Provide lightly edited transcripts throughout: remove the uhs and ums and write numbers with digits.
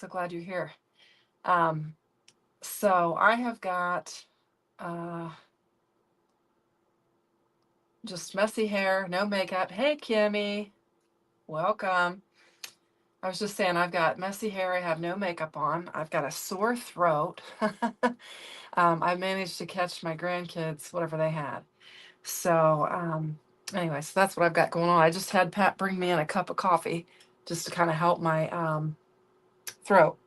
So glad you're here. Um, so I have got uh, just messy hair, no makeup. Hey, Kimmy, welcome. I was just saying I've got messy hair. I have no makeup on. I've got a sore throat. I managed to catch my grandkids, whatever they had. Anyway, so that's what I've got going on. I just had Pat bring me in a cup of coffee just to kind of help my throat.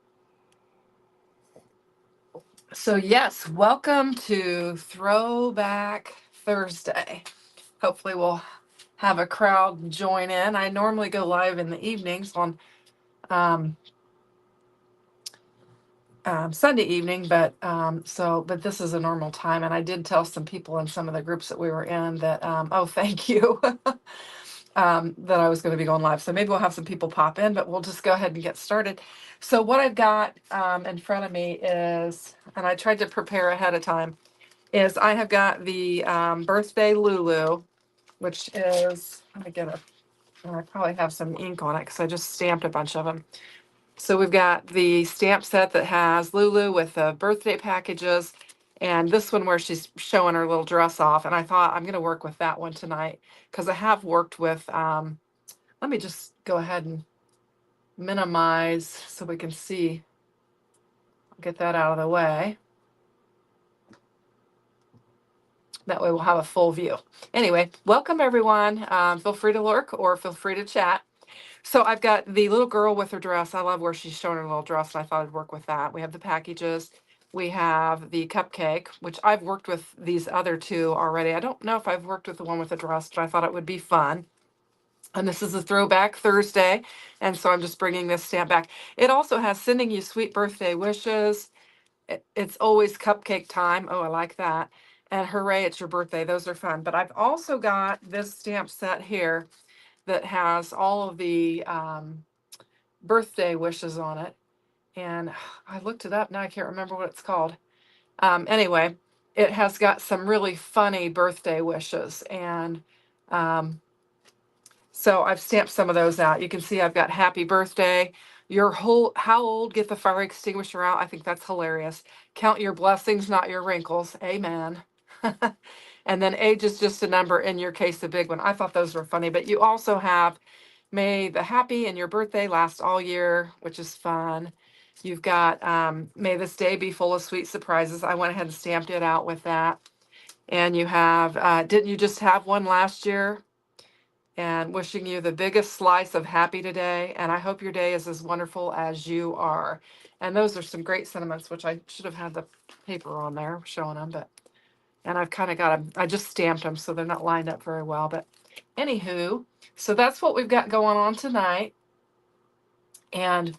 So, yes, welcome to Throwback Thursday. Hopefully, we'll have a crowd join in. I normally go live in the evenings on um, Sunday evening, but this is a normal time. And I did tell some people in some of the groups that we were in that, oh, thank you, that I was going to be going live. So maybe we'll have some people pop in, but we'll just go ahead and get started. So, what I've got in front of me is, and I tried to prepare ahead of time, is I have got the birthday Lulu, which is, let me get it. I probably have some ink on it because I just stamped a bunch of them. So we've got the stamp set that has Lulu with the birthday packages, and this one where she's showing her little dress off. And I thought I'm going to work with that one tonight because I have worked with, let me just go ahead and minimize so we can see, get that out of the way. That way we'll have a full view. Anyway, welcome everyone. Feel free to lurk or feel free to chat. So I've got the little girl with her dress. I love where she's showing her little dress, and I thought I'd work with that. We have the packages. We have the cupcake, which I've worked with these other two already. I don't know if I've worked with the one with the dress, but I thought it would be fun. And this is a Throwback Thursday, and so I'm just bringing this stamp back. It also has sending you sweet birthday wishes. It's always cupcake time. Oh, I like that. And hooray, it's your birthday. Those are fun. But I've also got this stamp set here that has all of the birthday wishes on it. And I looked it up. Now I can't remember what it's called. Anyway, it has got some really funny birthday wishes. And so I've stamped some of those out. You can see I've got happy birthday. How old, get the fire extinguisher out. I think that's hilarious. Count your blessings, not your wrinkles. Amen. And then age is just a number, in your case, a big one. I thought those were funny, but you also have may the happy and your birthday last all year, which is fun. You've got may this day be full of sweet surprises. I went ahead and stamped it out with that. And you have, didn't you just have one last year? And wishing you the biggest slice of happy today. And I hope your day is as wonderful as you are. And those are some great sentiments, which I should have had the paper on there showing them, and I've kind of got them, I just stamped them, so they're not lined up very well. But anywho, so that's what we've got going on tonight. And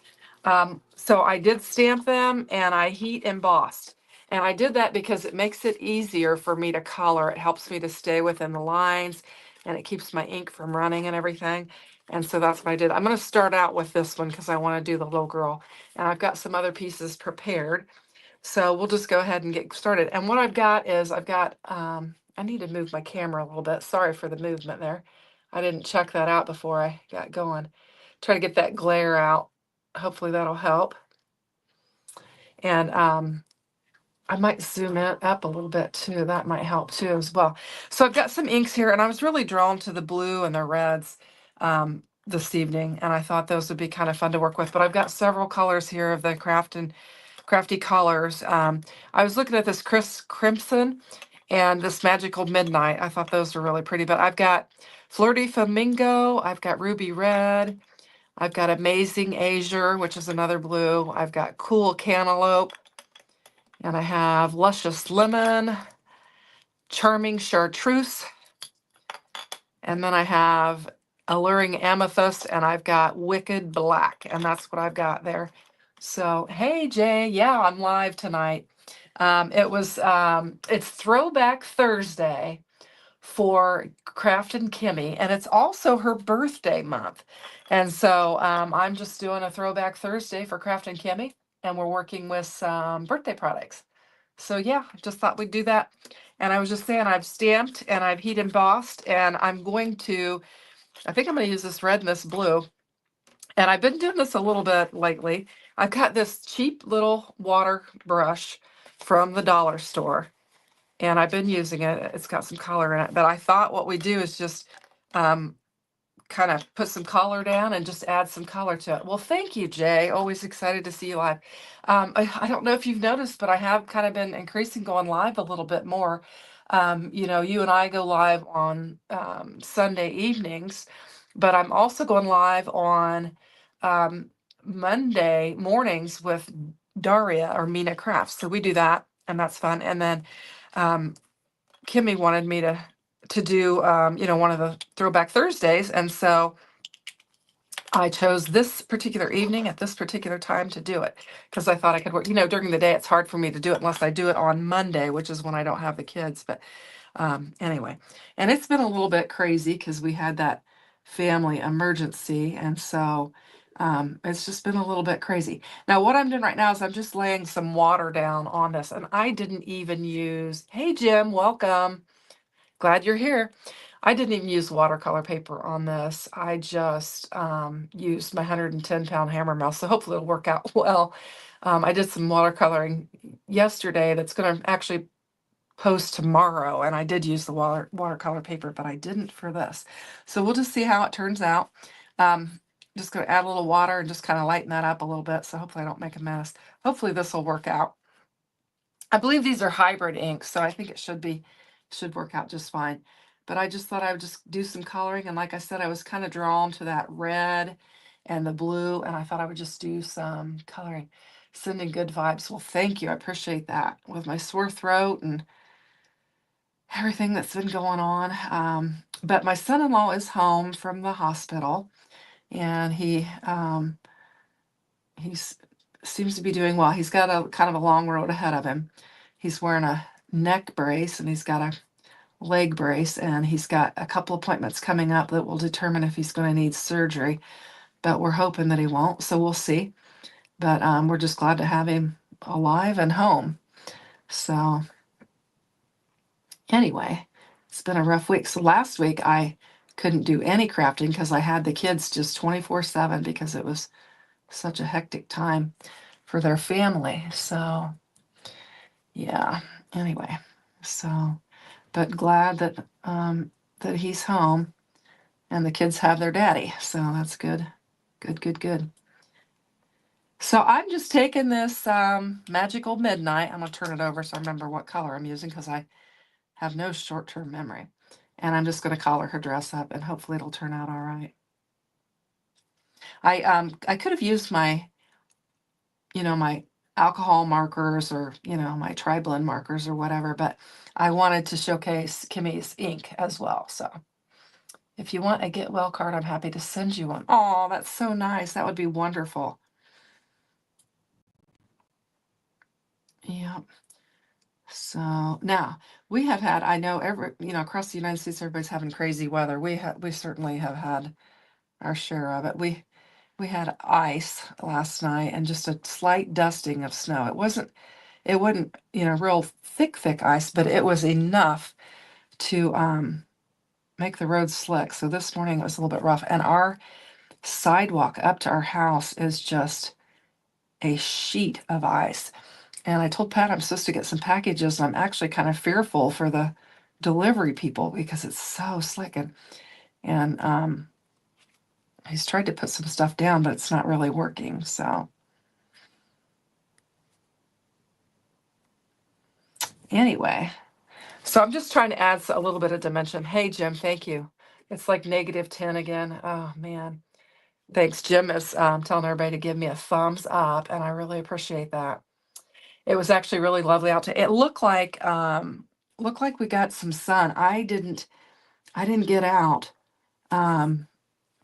so I did stamp them and I heat embossed. And I did that because it makes it easier for me to color. It helps me to stay within the lines and it keeps my ink from running and everything. And so that's what I did. I'm going to start out with this one because I want to do the little girl. And I've got some other pieces prepared. So we'll just go ahead and get started. And what I've got is I need to move my camera a little bit. Sorry for the movement there. I didn't check that out before I got going. Try to get that glare out. Hopefully that'll help. And I might zoom it up a little bit too. That might help too as well. So I've got some inks here, and I was really drawn to the blue and the reds this evening, and I thought those would be kind of fun to work with. But I've got several colors here of the Crafty colors. I was looking at this Crimson and this Magical Midnight. I thought those were really pretty, but I've got Flirty Flamingo. I've got Ruby Red. I've got Amazing Azure, which is another blue. I've got Cool Cantaloupe. And I have Luscious Lemon, Charming Chartreuse. And then I have Alluring Amethyst, and I've got Wicked Black. And that's what I've got there. So, hey, Jay. Yeah, I'm live tonight. It's Throwback Thursday for Kraftin Kimmy, and it's also her birthday month. And so I'm just doing a Throwback Thursday for Kraftin Kimmy, and we're working with some birthday products. So yeah, just thought we'd do that. And I was just saying I've stamped and I've heat embossed, and I think I'm going to use this red and this blue. And I've been doing this a little bit lately I've got this cheap little water brush from the dollar store, and I've been using it. It's got some color in it, but I thought what we do is just um, kind of put some color down and just add some color to it. Well, thank you, Jay. Always excited to see you live. I don't know if you've noticed, but I have kind of been increasing going live a little bit more. You know, you and I go live on Sunday evenings, but I'm also going live on um, Monday mornings with Daria or Mina Crafts. So we do that, and that's fun. And then um, Kimmy wanted me to do you know, one of the Throwback Thursdays, and so I chose this particular evening at this particular time to do it because I thought I could work. You know, during the day it's hard for me to do it unless I do it on Monday, which is when I don't have the kids. But anyway, and it's been a little bit crazy because we had that family emergency, and so it's just been a little bit crazy. Now, what I'm doing right now is I'm just laying some water down on this, and I didn't even use. Hey, Jim, welcome. Glad you're here. I didn't even use watercolor paper on this. I just used my 110-pound hammer mouse, so hopefully it'll work out well. I did some watercoloring yesterday that's going to actually post tomorrow, and I did use the watercolor paper, but I didn't for this. So we'll just see how it turns out. Just going to add a little water and just kind of lighten that up a little bit, so hopefully I don't make a mess. Hopefully this will work out. I believe these are hybrid inks, so I think it should work out just fine. But I just thought I would just do some coloring, and like I said, I was kind of drawn to that red and the blue, and I thought I would just do some coloring. Sending good vibes. Well, thank you. I appreciate that. With my sore throat and everything that's been going on. But my son-in-law is home from the hospital, and he's seems to be doing well. He's got a kind of a long road ahead of him. He's wearing a neck brace and he's got a leg brace, and he's got a couple appointments coming up that will determine if he's going to need surgery, but we're hoping that he won't, so we'll see. But we're just glad to have him alive and home. So anyway, it's been a rough week. So last week I couldn't do any crafting because I had the kids just 24/7 because it was such a hectic time for their family. So yeah, anyway, so but glad that he's home and the kids have their daddy. So that's good. Good. So I'm just taking this Magical Midnight. I'm gonna turn it over so I remember what color I'm using because I have no short-term memory. And I'm just gonna color her dress up and hopefully it'll turn out all right. I could have used my, you know, my alcohol markers or, you know, my tri-blend markers or whatever, but I wanted to showcase Kimmy's ink as well. So if you want a get well card, I'm happy to send you one. Oh, that's so nice. That would be wonderful. Yeah. So now we have had, I know you know, across the United States, everybody's having crazy weather. We certainly have had our share of it. We had ice last night and just a slight dusting of snow. It wasn't, you know, real thick ice, but it was enough to make the roads slick. So this morning it was a little bit rough, and our sidewalk up to our house is just a sheet of ice. And I told Pat I'm supposed to get some packages. And I'm actually kind of fearful for the delivery people because it's so slick. And he's tried to put some stuff down, but it's not really working. So anyway, so I'm just trying to add a little bit of dimension. Hey, Jim, thank you. It's like -10 again. Oh, man. Thanks. Jim is telling everybody to give me a thumbs up, and I really appreciate that. It was actually really lovely out to. It looked like we got some sun. I didn't get out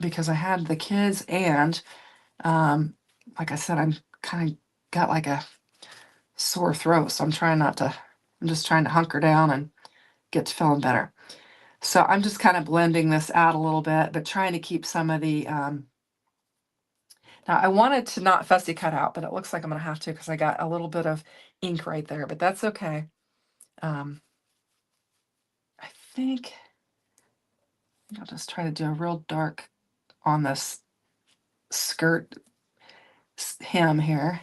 because I had the kids, and like I said, I'm kind of got like a sore throat, so I'm just trying to hunker down and get to feeling better. So I'm just kind of blending this out a little bit, but trying to keep some of the now I wanted to not fussy cut out, but it looks like I'm gonna have to because I got a little bit of ink right there, but that's okay. Um, I think I'll just try to do a real dark on this skirt hem here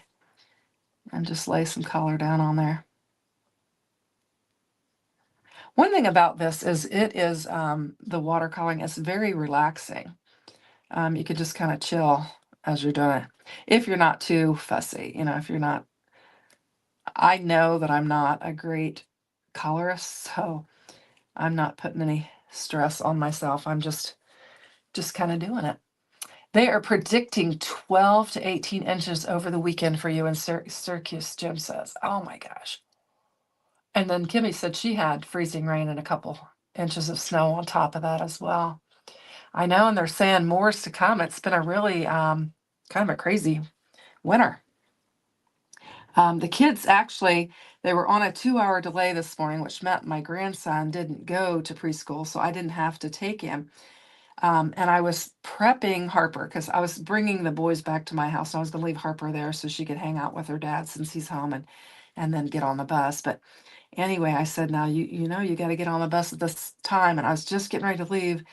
and just lay some color down on there. One thing about this is it is the watercoloring is very relaxing. You could just kind of chill as you're doing it. If you're not too fussy, if you're not, I know that I'm not a great colorist, so I'm not putting any stress on myself. I'm just kind of doing it. They are predicting 12 to 18 inches over the weekend for you in Syracuse, Jim says. Oh my gosh. And then Kimmy said she had freezing rain and a couple inches of snow on top of that as well. I know, and they're saying more is to come. It's been a really kind of a crazy winter. The kids actually, they were on a 2-hour delay this morning, which meant my grandson didn't go to preschool, so I didn't have to take him. And I was prepping Harper because I was bringing the boys back to my house. I was going to leave Harper there so she could hang out with her dad since he's home and then get on the bus. But anyway, I said, now you know you got to get on the bus at this time. And I was just getting ready to leave.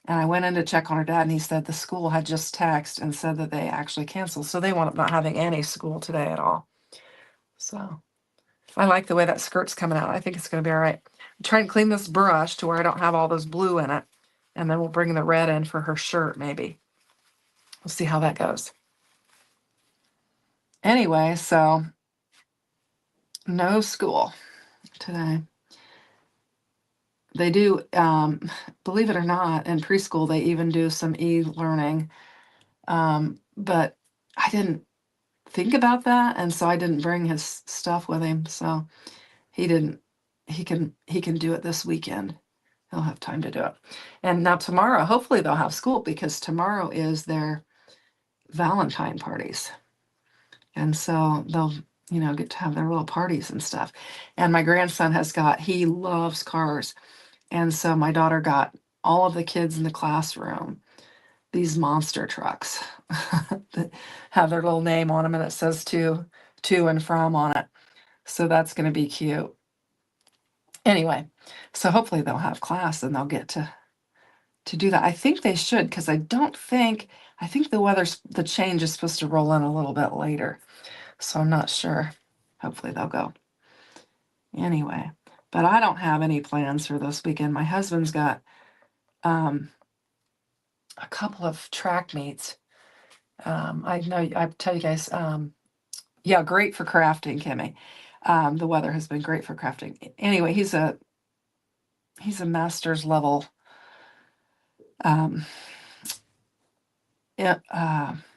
And I went in to check on her dad, and he said the school had just texted and said that they actually canceled. So they wound up not having any school today at all. So I like the way that skirt's coming out. I think it's going to be all right. I'm trying to clean this brush to where I don't have all this blue in it. And then we'll bring the red in for her shirt, maybe. We'll see how that goes. Anyway, so no school today. They do, believe it or not, in preschool, they even do some e-learning. But I didn't think about that, and so I didn't bring his stuff with him. So he can do it this weekend. He'll have time to do it. And now tomorrow, hopefully they'll have school because tomorrow is their Valentine parties. And so they'll, get to have their little parties and stuff. And my grandson he loves cars. And so my daughter got all of the kids in the classroom these monster trucks that have their little name on them and it says to and from on it. So that's going to be cute. Anyway, so hopefully they'll have class and they'll get to do that. I think they should, because I think the change is supposed to roll in a little bit later. So I'm not sure. Hopefully they'll go. Anyway, but I don't have any plans for this weekend. My husband's got a couple of track meets. I know I tell you guys, yeah, great for crafting, Kimmy. The weather has been great for crafting. Anyway, he's a master's level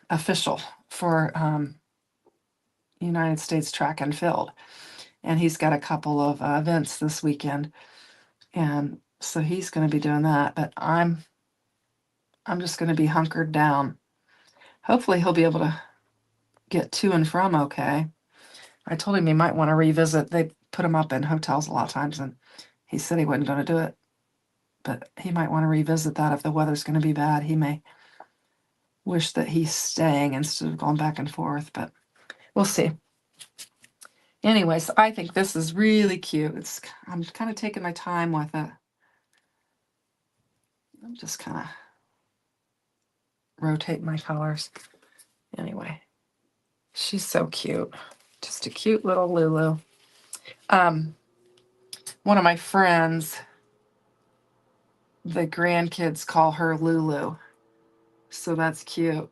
official for United States track and field. And he's got a couple of events this weekend. And so he's going to be doing that. But I'm just going to be hunkered down. Hopefully he'll be able to get to and from okay. I told him he might want to revisit. They put him up in hotels a lot of times, and he said he wasn't going to do it. But he might want to revisit that if the weather's going to be bad. He may wish that he's staying instead of going back and forth, but we'll see. Anyways, I think this is really cute. I'm kind of taking my time with it. I'm just kind of rotate my colors. Anyway, she's so cute. Just a cute little Lulu. One of my friends, the grandkids call her Lulu. So that's cute.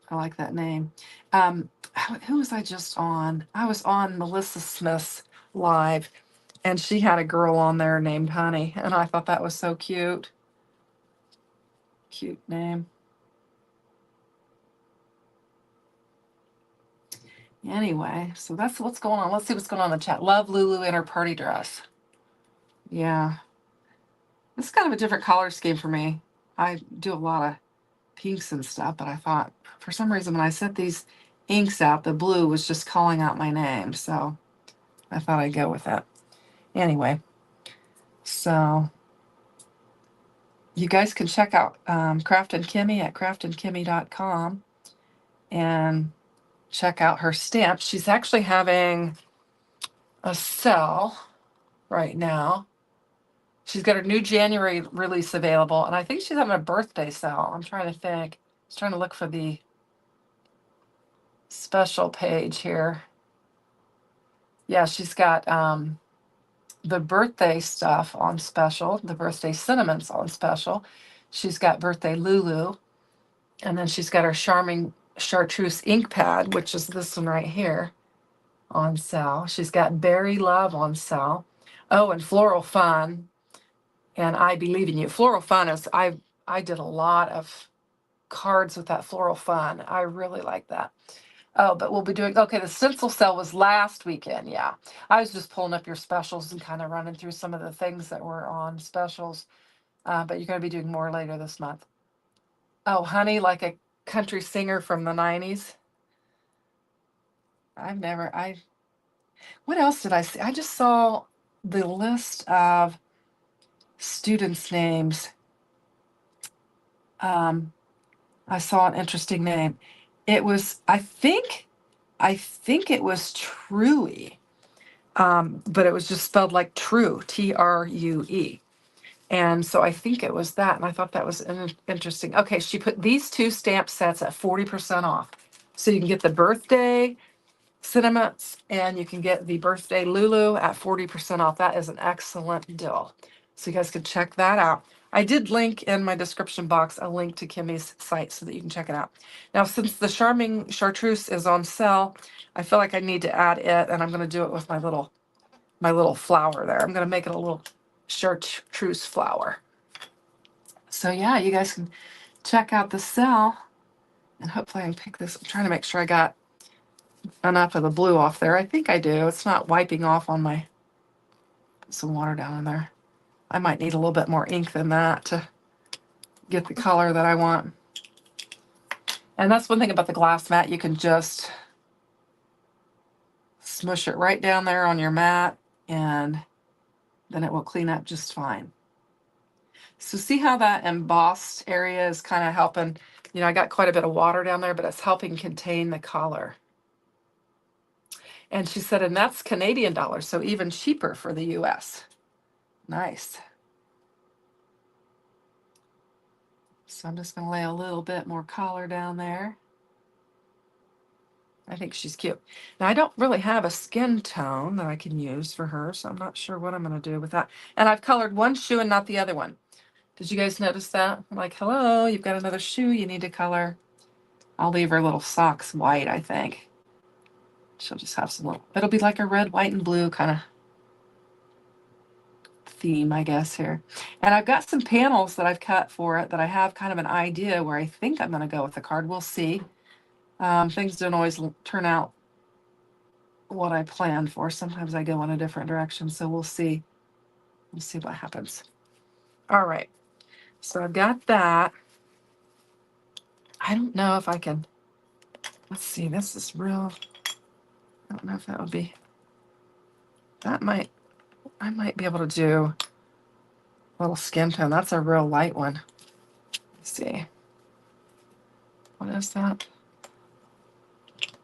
I like that name. Who was I just on? I was on Melissa Smith's live, and she had a girl on there named Honey, and I thought that was so cute. Cute name. Anyway, so that's what's going on. Let's see what's going on in the chat. Love Lulu in her party dress. Yeah. This is kind of a different color scheme for me. I do a lot of pinks and stuff, but I thought for some reason when I set these inks out, the blue was just calling out my name. So I thought I'd go with that. Anyway, so you guys can check out Kraftin Kimmy at kraftinkimmy.com and check out her stamps. She's actually having a sale right now. She's got her new January release available, and I think she's having a birthday sale. I'm trying to think. I was trying to look for the special page here. Yeah, she's got the birthday stuff on special, the birthday cinnamons on special. She's got birthday Lulu, and then she's got her charming chartreuse ink pad, which is this one right here, on sale. She's got berry love on sale. Oh, and floral fun, and I believe in you. Floral fun is I did a lot of cards with that floral fun. I really like that. Oh, but we'll be doing, okay, the stencil sale was last weekend. Yeah. I was just pulling up your specials and kind of running through some of the things that were on specials. But you're going to be doing more later this month. Oh, honey, like a country singer from the 90s. What else did I see? I just saw the list of students' names. I saw an interesting name. It was, I think it was True. But it was just spelled like true, True. And so I think it was that. And I thought that was interesting. Okay, she put these two stamp sets at 40% off. So you can get the birthday sentiments and you can get the birthday Lulu at 40% off. That is an excellent deal. So you guys can check that out. I did link in my description box a link to Kimmy's site so that you can check it out. Now, since the Charming Chartreuse is on sale, I feel like I need to add it, and I'm going to do it with my little flower there. I'm going to make it a little chartreuse flower. So yeah, you guys can check out the sale, and hopefully I can pick this. I'm trying to make sure I got enough of the blue off there. I think I do. It's not wiping off on my, put some water down in there. I might need a little bit more ink than that to get the color that I want. And that's one thing about the glass mat. You can just smush it right down there on your mat, and then it will clean up just fine. So see how that embossed area is kind of helping, I got quite a bit of water down there, but it's helping contain the color. And she said, and that's Canadian dollars, so even cheaper for the US. Nice. So I'm just going to lay a little bit more color down there. I think she's cute. Now, I don't really have a skin tone that I can use for her, so I'm not sure what I'm going to do with that. And I've colored one shoe and not the other one. Did you guys notice that? I'm like, hello, you've got another shoe you need to color. I'll leave her little socks white, I think. She'll just have some little, it'll be like a red, white, and blue kind of theme, I guess, here. And I've got some panels that I've cut for it that I have kind of an idea where I think I'm going to go with the card. We'll see. Things don't always turn out what I planned for. Sometimes I go in a different direction, so we'll see. We'll see what happens. All right. So I've got that. I don't know if I can, let's see, this is real, I don't know if that would be, I might be able to do a little skin tone. That's a real light one. Let's see. What is that?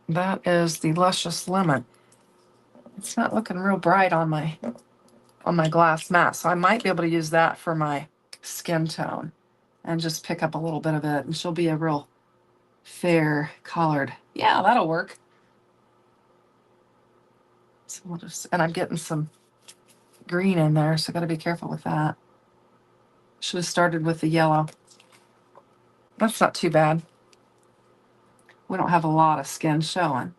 That is the Luscious Lemon. It's not looking real bright on my glass mat, so I might be able to use that for my skin tone and just pick up a little bit of it, and she'll be a real fair colored. Yeah, that'll work. So we'll just, and I'm getting some green in there, so I got to be careful with that. Should have started with the yellow. That's not too bad. We don't have a lot of skin showing.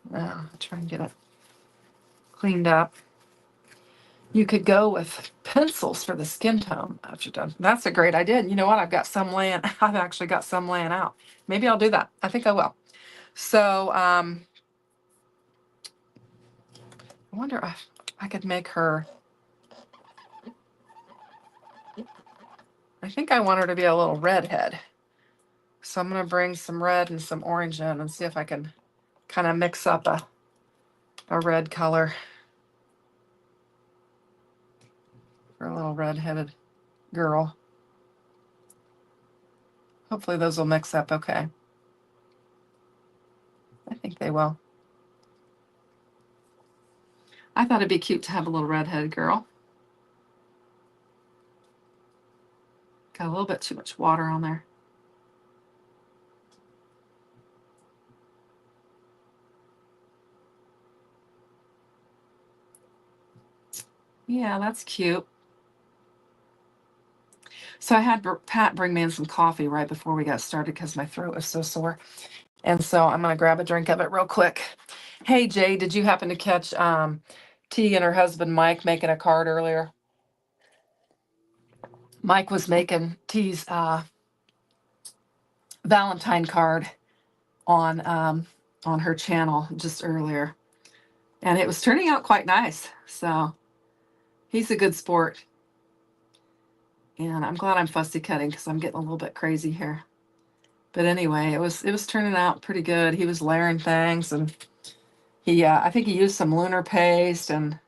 Now, I'll try and get it cleaned up. You could go with pencils for the skin tone after you're done. That's a great idea. And you know what? I've actually got some laying out. Maybe I'll do that. I think I will. So, I wonder if I could make her, I think I want her to be a little redhead. So I'm going to bring some red and some orange in and see if I can kind of mix up a red color for a little red-headed girl. Hopefully those will mix up okay. I think they will. I thought it'd be cute to have a little red-headed girl. Got a little bit too much water on there. Yeah, that's cute. So I had Pat bring me in some coffee right before we got started because my throat is so sore. And so I'm going to grab a drink of it real quick. Hey, Jay, did you happen to catch T and her husband Mike making a card earlier? Mike was making T's Valentine card on her channel just earlier, and it was turning out quite nice. So he's a good sport, and I'm glad I'm fussy cutting because I'm getting a little bit crazy here. But anyway, it was turning out pretty good. He was layering things, and he I think he used some lunar paste and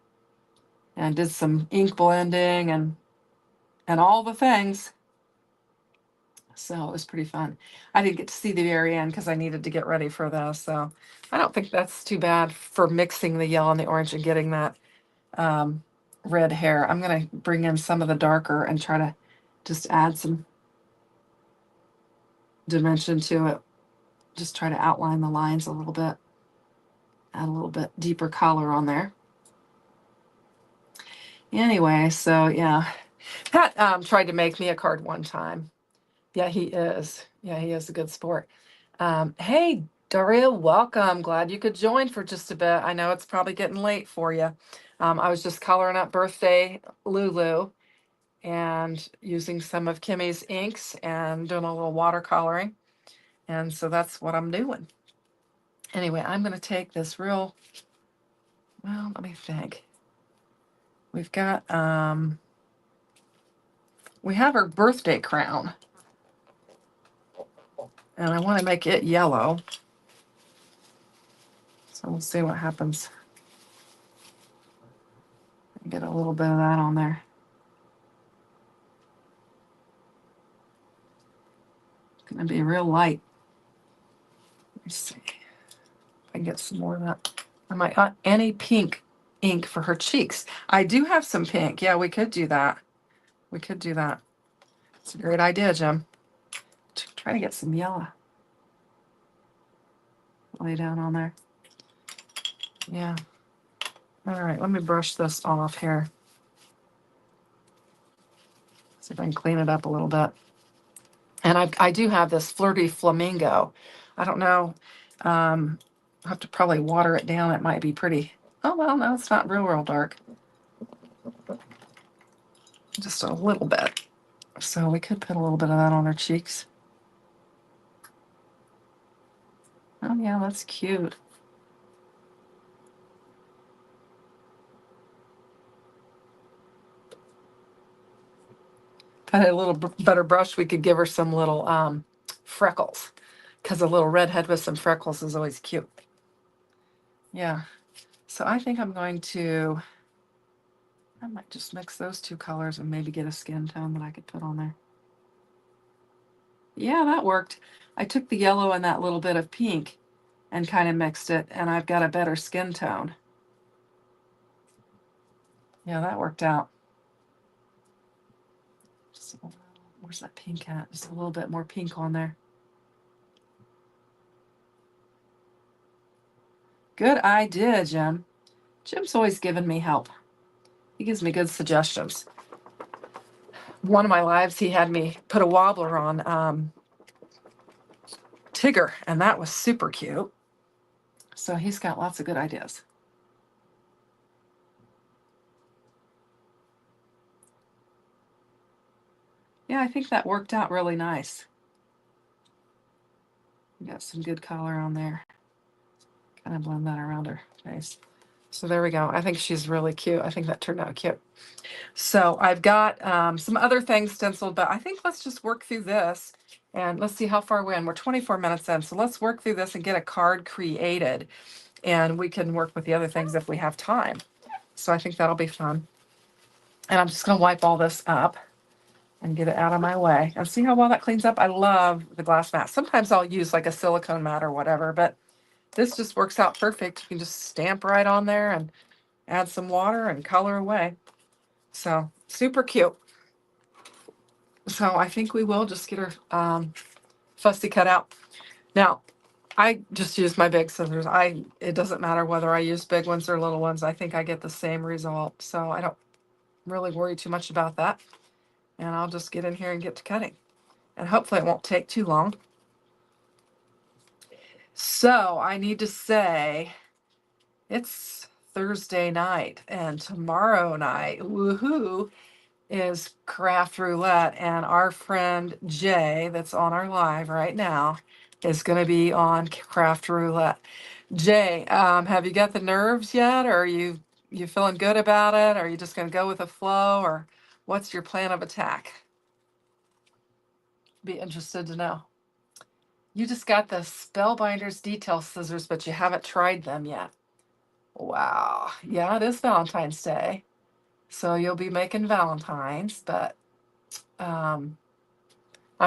did some ink blending and all the things. So it was pretty fun. I didn't get to see the very end because I needed to get ready for this. So I don't think that's too bad for mixing the yellow and the orange and getting that um, red hair. I'm going to bring in some of the darker and try to just add some dimension to it. Just try to outline the lines a little bit. Add a little bit deeper color on there. Anyway, so yeah. Pat tried to make me a card one time. Yeah, he is. Yeah, he is a good sport. Hey, Daria, welcome. Glad you could join for just a bit. I know it's probably getting late for you. I was just coloring up birthday Lulu and using some of Kimmy's inks and doing a little watercoloring. And so that's what I'm doing. Anyway, I'm going to take this well, let me think. We've got, we have her birthday crown. And I want to make it yellow. So we'll see what happens. Get a little bit of that on there. It's going to be real light. Let's see if I can get some more of that. I might got any pink ink for her cheeks. I do have some pink. Yeah, we could do that. We could do that. It's a great idea, Jim. Try to get some yellow. Lay down on there. Yeah. All right, let me brush this off here. See if I can clean it up a little bit. And I do have this Flirty Flamingo. I don't know. I'll have to probably water it down. It might be pretty. Oh, well, no, it's not real dark. Just a little bit. So we could put a little bit of that on her cheeks. Oh, yeah, that's cute. If I had a little better brush, we could give her some little freckles, because a little redhead with some freckles is always cute. Yeah. So I think I'm going to, I might just mix those two colors and maybe get a skin tone that I could put on there. Yeah, that worked. I took the yellow and that little bit of pink and kind of mixed it, and I've got a better skin tone. Yeah, that worked out. Just, where's that pink at? Just a little bit more pink on there. Good idea, Jim. Jim's always giving me help. He gives me good suggestions. One of my lives, he had me put a wobbler on Tigger, and that was super cute. So he's got lots of good ideas. Yeah, I think that worked out really nice. We got some good color on there. Kind of blend that around her face. So there we go. I think she's really cute. I think that turned out cute. So I've got some other things stenciled, but I think let's just work through this and let's see how far we're in. We're 24 minutes in. So let's work through this and get a card created, and we can work with the other things if we have time. So I think that'll be fun. And I'm just going to wipe all this up and get it out of my way. And see how well that cleans up? I love the glass mat. Sometimes I'll use like a silicone mat or whatever, but this just works out perfect. You can just stamp right on there and add some water and color away. So super cute. So I think we will just get her fussy cut out. Now, I just use my big scissors. It doesn't matter whether I use big ones or little ones. I think I get the same result. So I don't really worry too much about that. And I'll just get in here and get to cutting. And hopefully it won't take too long. So I need to say it's Thursday night, and tomorrow night, woohoo, is Craft Roulette. And our friend Jay, that's on our live right now, is going to be on Craft Roulette. Jay, have you got the nerves yet? Or are you feeling good about it? Or are you just going to go with the flow? Or what's your plan of attack? Be interested to know. You just got the Spellbinders detail scissors, but you haven't tried them yet. Wow. Yeah, it is Valentine's Day. So you'll be making Valentines, but I'm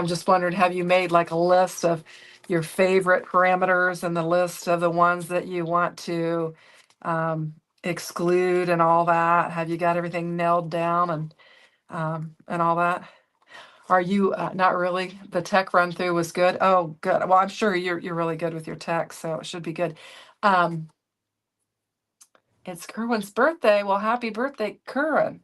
just wondering, have you made like a list of your favorite parameters and the list of the ones that you want to exclude and all that? Have you got everything nailed down and all that? Are you not really? The tech run through was good. Oh, good. Well, I'm sure you're really good with your tech, so it should be good. It's Kerwin's birthday. Well, happy birthday, Kerwin.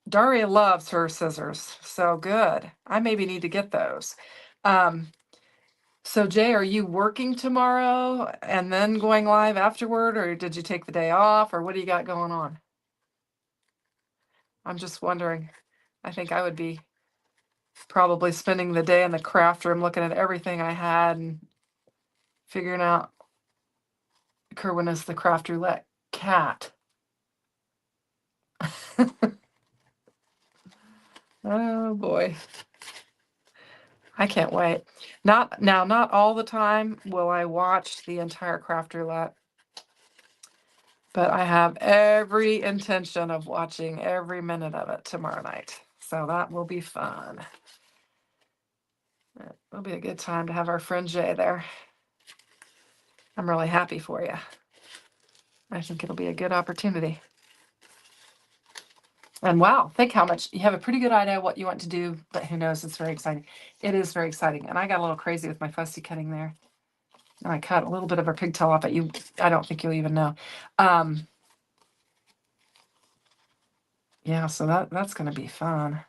Daria loves her scissors, so good. I maybe need to get those. So Jay, are you working tomorrow and then going live afterward, or did you take the day off, or what do you got going on? I'm just wondering. I think I would be probably spending the day in the craft room looking at everything I had and figuring out Kerwin is the craft roulette cat. Oh boy. I can't wait. Not all the time will I watch the entire craft roulette, but I have every intention of watching every minute of it tomorrow night. So that will be fun. It'll be a good time to have our friend Jay there. I'm really happy for you. I think it'll be a good opportunity. And wow, think how much you have a pretty good idea what you want to do, but who knows? It's very exciting. It is very exciting. And I got a little crazy with my fussy cutting there. And I cut a little bit of her pigtail off, but I don't think you'll even know. Yeah, so that's going to be fun.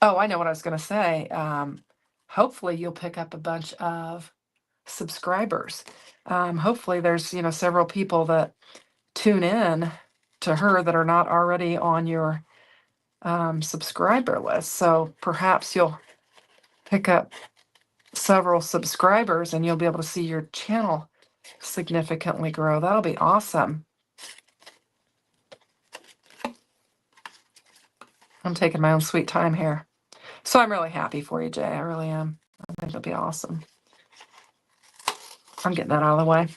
Oh, I know what I was going to say. Hopefully you'll pick up a bunch of subscribers. Hopefully there's, several people that tune in to her that are not already on your subscriber list. So perhaps you'll pick up several subscribers and you'll be able to see your channel significantly grow. That'll be awesome. I'm taking my own sweet time here. So I'm really happy for you, Jay. I really am. I think it'll be awesome. I'm getting that out of the way.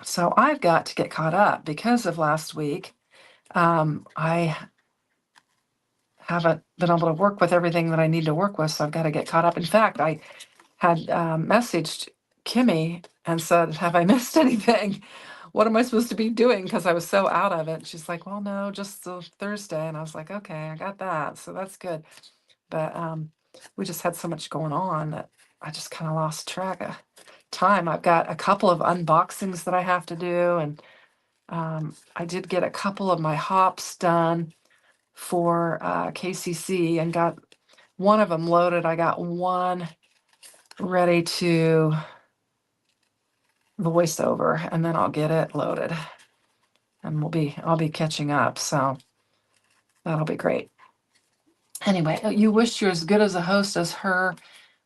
So I've got to get caught up because of last week. I haven't been able to work with everything that I need to work with, so I've got to get caught up. In fact, I had messaged Kimmy and said, have I missed anything? What am I supposed to be doing? Because I was so out of it. She's like, well, no, just the Thursday. And I was like, okay, I got that. So that's good. But we just had so much going on that I just kind of lost track of time. I've got a couple of unboxings that I have to do. And I did get a couple of my hops done for KCC and got one of them loaded. I got one ready to voice over, and then I'll get it loaded, and I'll be catching up. So that'll be great. Anyway, you wish you're as good as a host as her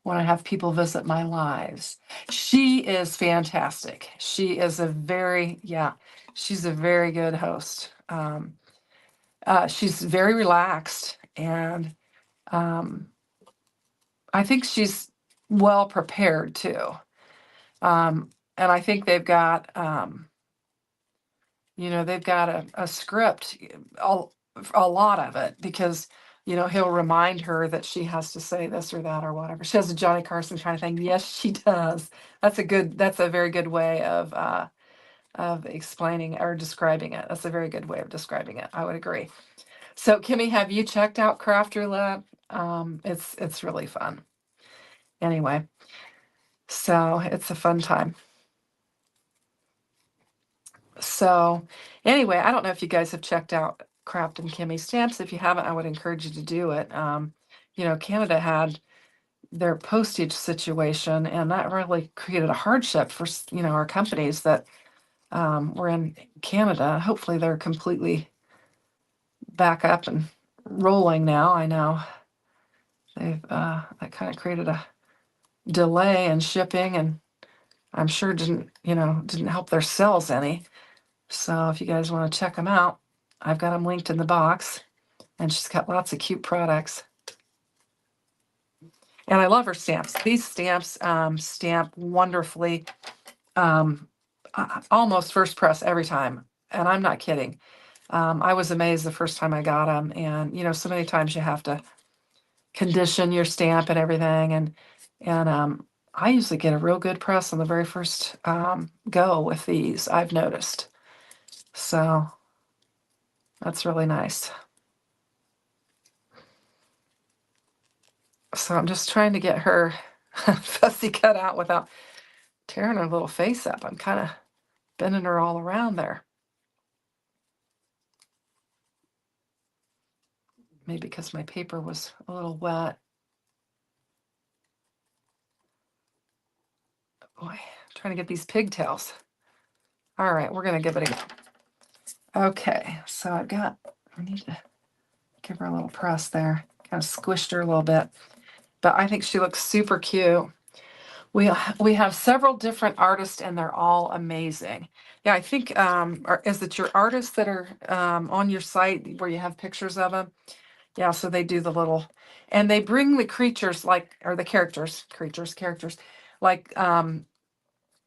when I have people visit my lives. She is fantastic. She is she's a very good host. She's very relaxed, and I think she's well prepared too. And I think they've got, they've got a script, a lot of it, because, he'll remind her that she has to say this or that or whatever. She has a Johnny Carson kind of thing. Yes, she does. That's a very good way of explaining or describing it. That's a very good way of describing it. I would agree. So Kimmy, have you checked out Craft Roulette? It's really fun. Anyway, So it's a fun time. So anyway, I don't know if you guys have checked out Kraftin Kimmy stamps. If you haven't, I would encourage you to do it. Canada had their postage situation, and that really created a hardship for our companies that were in Canada. Hopefully, they're completely back up and rolling now. I know they've that kind of created a delay in shipping, and I'm sure didn't help their sales any. So if you guys want to check them out, I've got them linked in the box, and she's got lots of cute products. And I love her stamps. These stamps stamp wonderfully, almost first press every time. And I'm not kidding. I was amazed the first time I got them. And, so many times you have to condition your stamp and everything. And I usually get a real good press on the very first go with these, I've noticed. So that's really nice. So I'm just trying to get her fussy cut out without tearing her little face up. I'm kind of bending her all around there. Maybe because my paper was a little wet. Boy, I'm trying to get these pigtails. All right, we're going to give it a go. Okay, so I need to give her a little press there. Kind of squished her a little bit. But I think she looks super cute. We have several different artists, and they're all amazing. Yeah, I think, is it your artists that are on your site where you have pictures of them? Yeah, so they do the little, and they bring the creatures or the characters, like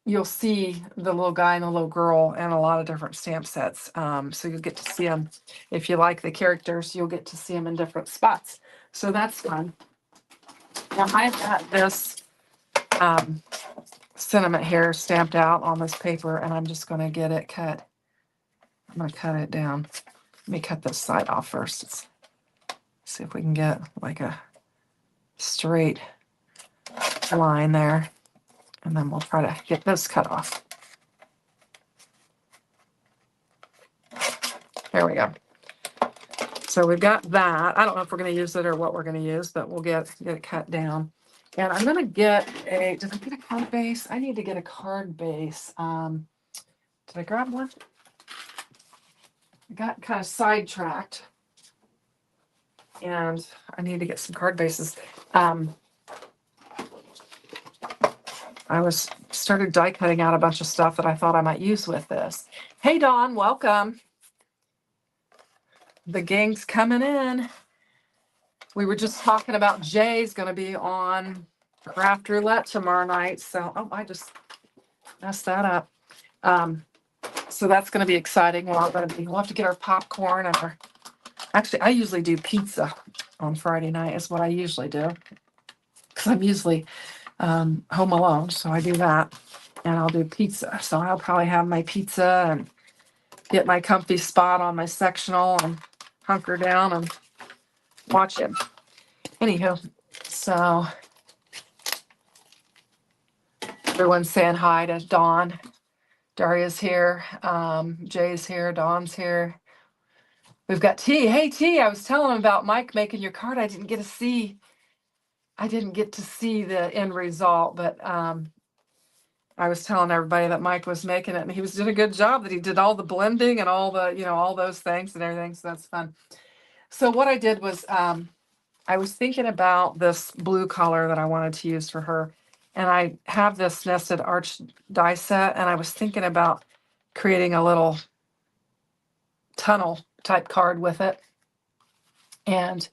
you'll see the little guy and the little girl and a lot of different stamp sets. So you'll get to see them. If you like the characters, you'll get to see them in different spots. So that's fun. Now I've got this sentiment here stamped out on this paper, and I'm just going to get it cut. I'm going to cut it down. Let me cut this side off first. Let's see if we can get like a straight line there, and then we'll try to get this cut off. There we go. So we've got that. I don't know if we're going to use it or what we're going to use, but we'll get it cut down. And I'm going to get did I get a card base? I need to get a card base. Did I grab one? I got kind of sidetracked, and I need to get some card bases. I started die cutting out a bunch of stuff that I thought I might use with this. Hey, Dawn, welcome. The gang's coming in. We were just talking about Jay's going to be on Craft Roulette tomorrow night. So, I just messed that up. So that's going to be exciting. We'll have to get our popcorn and actually, I usually do pizza on Friday night is what I usually do. Because I'm usually home alone. So I do that, and I'll do pizza. So I'll probably have my pizza and get my comfy spot on my sectional and hunker down and watch him. Anywho, so everyone's saying hi to Dawn. Daria's here. Jay's here. Dawn's here. We've got T. Hey, T, I was telling him about Mike making your card. I didn't get to see the end result, but I was telling everybody that Mike was making it, and he did a good job, that he did all the blending and all the, all those things and everything. So that's fun. So what I did was, I was thinking about this blue color that I wanted to use for her. And I have this nested arch die set, and I was thinking about creating a little tunnel type card with it and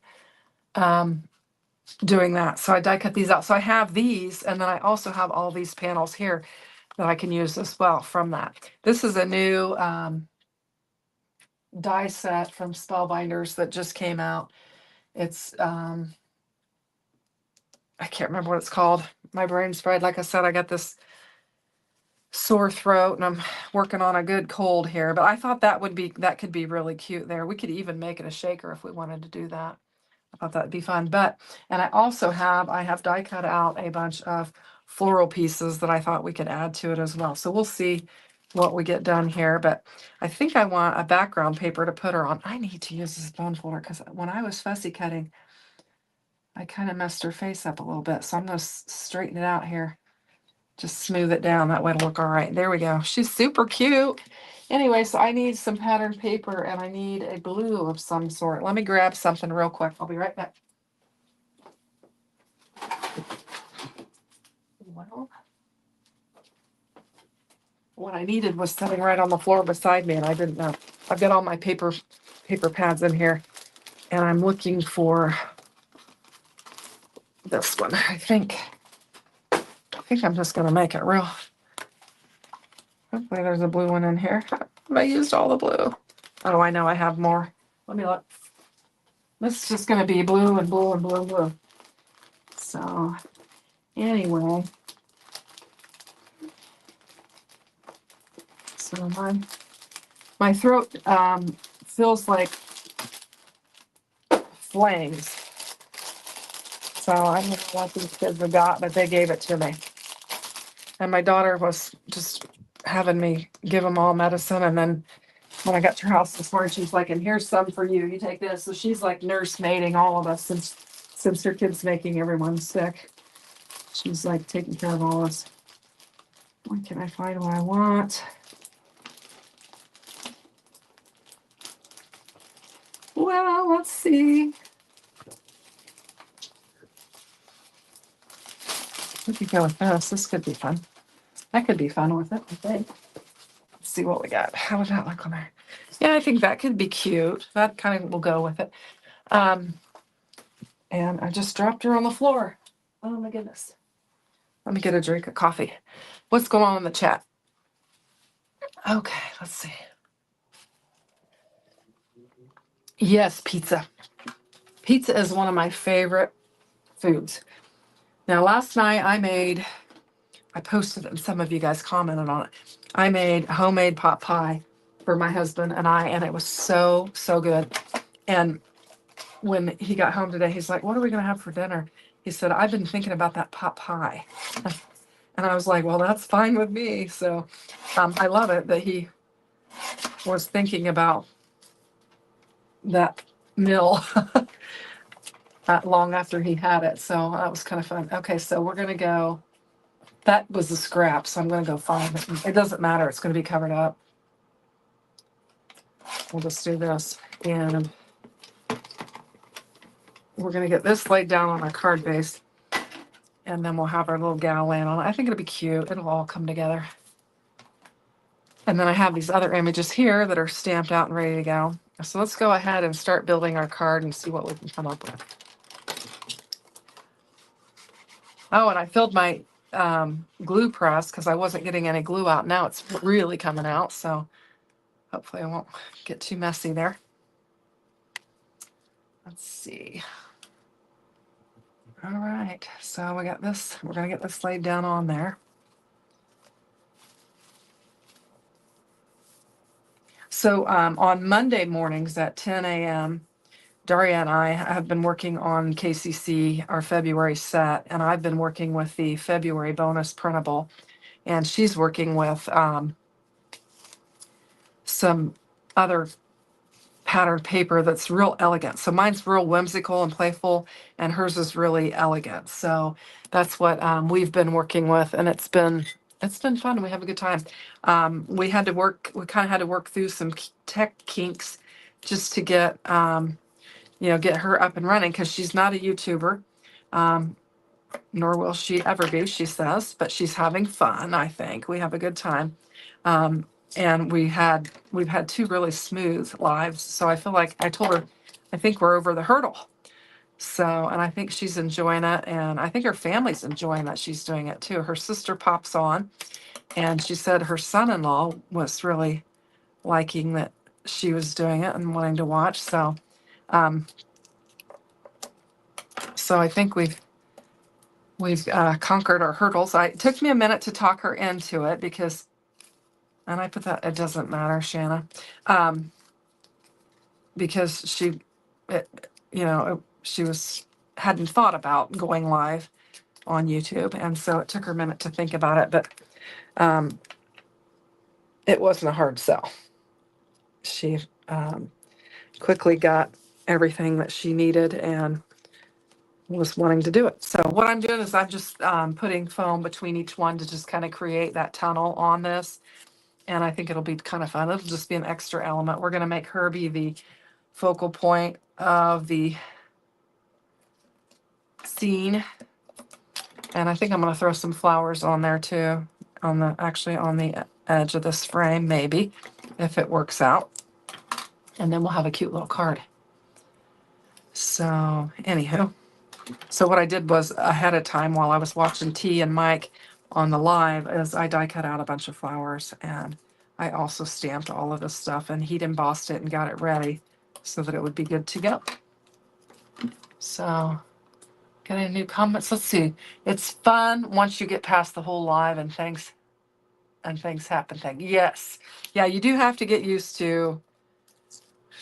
doing that. So I die cut these out. So I have these, and then I also have all these panels here that I can use as well from that. This is a new die set from Spellbinders that just came out. It's I can't remember what it's called. My brain's fried. Like I said, I got this sore throat, and I'm working on a good cold here. But I thought that could be really cute there. We could even make it a shaker if we wanted to do that. I thought that'd be fun. And I have die cut out a bunch of floral pieces that I thought we could add to it as well. So we'll see what we get done here, but I think I want a background paper to put her on. I need to use this bone folder because when I was fussy cutting, I kind of messed her face up a little bit. So I'm going to straighten it out here. Just smooth it down. That way it'll look all right. There we go. She's super cute. Anyway, so I need some pattern paper and I need a blue of some sort. Let me grab something real quick. I'll be right back. Well, what I needed was sitting right on the floor beside me and I didn't know. I've got all my paper pads in here and I'm looking for this one. I think I'm just going to make it real. Hopefully there's a blue one in here. I used all the blue. Oh, I know I have more. Let me look. This is just going to be blue and blue and blue and blue. So anyway, so my throat feels like flames. So I don't know what these kids have got, but they gave it to me. And my daughter was just having me give them all medicine. And then when I got to her house this morning, she's like, and here's some for you. You take this. So she's like nursemaiding all of us since her kid's making everyone sick. She's like taking care of all of us. Where can I find what I want? Well, let's see. We could go with this. This could be fun. That could be fun with it, I think. Let's see what we got. How would that look on there? Yeah, I think that could be cute. That kind of will go with it. And I just dropped her on the floor. Oh my goodness. Let me get a drink of coffee. What's going on in the chat? Okay, let's see. Yes, pizza. Pizza is one of my favorite foods. Now, last night I posted it and some of you guys commented on it. I made homemade pot pie for my husband and I, and it was so, so good. And when he got home today, he's like, what are we going to have for dinner? He said, I've been thinking about that pot pie. And I was like, well, that's fine with me. So I love it that he was thinking about that meal long after he had it. So that was kind of fun. Okay, so we're going to go. That was the scrap, so I'm going to go find it. It doesn't matter. It's going to be covered up. We'll just do this. And we're going to get this laid down on our card base. And then we'll have our little gal laying on it. I think it'll be cute. It'll all come together. And then I have these other images here that are stamped out and ready to go. So let's go ahead and start building our card and see what we can come up with. Oh, and I filled my glue press because I wasn't getting any glue out. Now it's really coming out. So hopefully I won't get too messy there. Let's see. All right, so we got this. We're going to get this laid down on there. So on Monday mornings at 10 a.m., Daria and I have been working on KCC, our February set, and I've been working with the February bonus printable, and she's working with some other patterned paper that's real elegant. So mine's real whimsical and playful, and hers is really elegant. So that's what we've been working with, and it's been fun. We have a good time. We kind of had to work through some tech kinks just to get get her up and running because she's not a YouTuber, nor will she ever be, she says, but she's having fun. I think we have a good time. And we've had 2 really smooth lives. So I feel like I told her, I think we're over the hurdle. So, and I think she's enjoying it. And I think her family's enjoying that she's doing it too. Her sister pops on and she said her son-in-law was really liking that she was doing it and wanting to watch. So, so I think we've conquered our hurdles. It took me a minute to talk her into it because, and I put that, it doesn't matter, Shanna, because she hadn't thought about going live. on YouTube. And so it took her a minute to think about it, but it wasn't a hard sell. She quickly got everything that she needed and was wanting to do it. So what I'm doing is I'm just putting foam between each one to just kind of create that tunnel on this. And I think it'll be kind of fun. It'll just be an extra element. We're going to make her be the focal point of the scene. And I think I'm going to throw some flowers on there too, actually on the edge of this frame, maybe, if it works out. And then we'll have a cute little card. So anywho, so what I did was ahead of time while I was watching T and Mike on the live is I die cut out a bunch of flowers, and I also stamped all of this stuff and heat embossed it and got it ready so that it would be good to go. So got any new comments? Let's see. It's fun once you get past the whole live and things happen thing. Yes. Yeah, you do have to get used to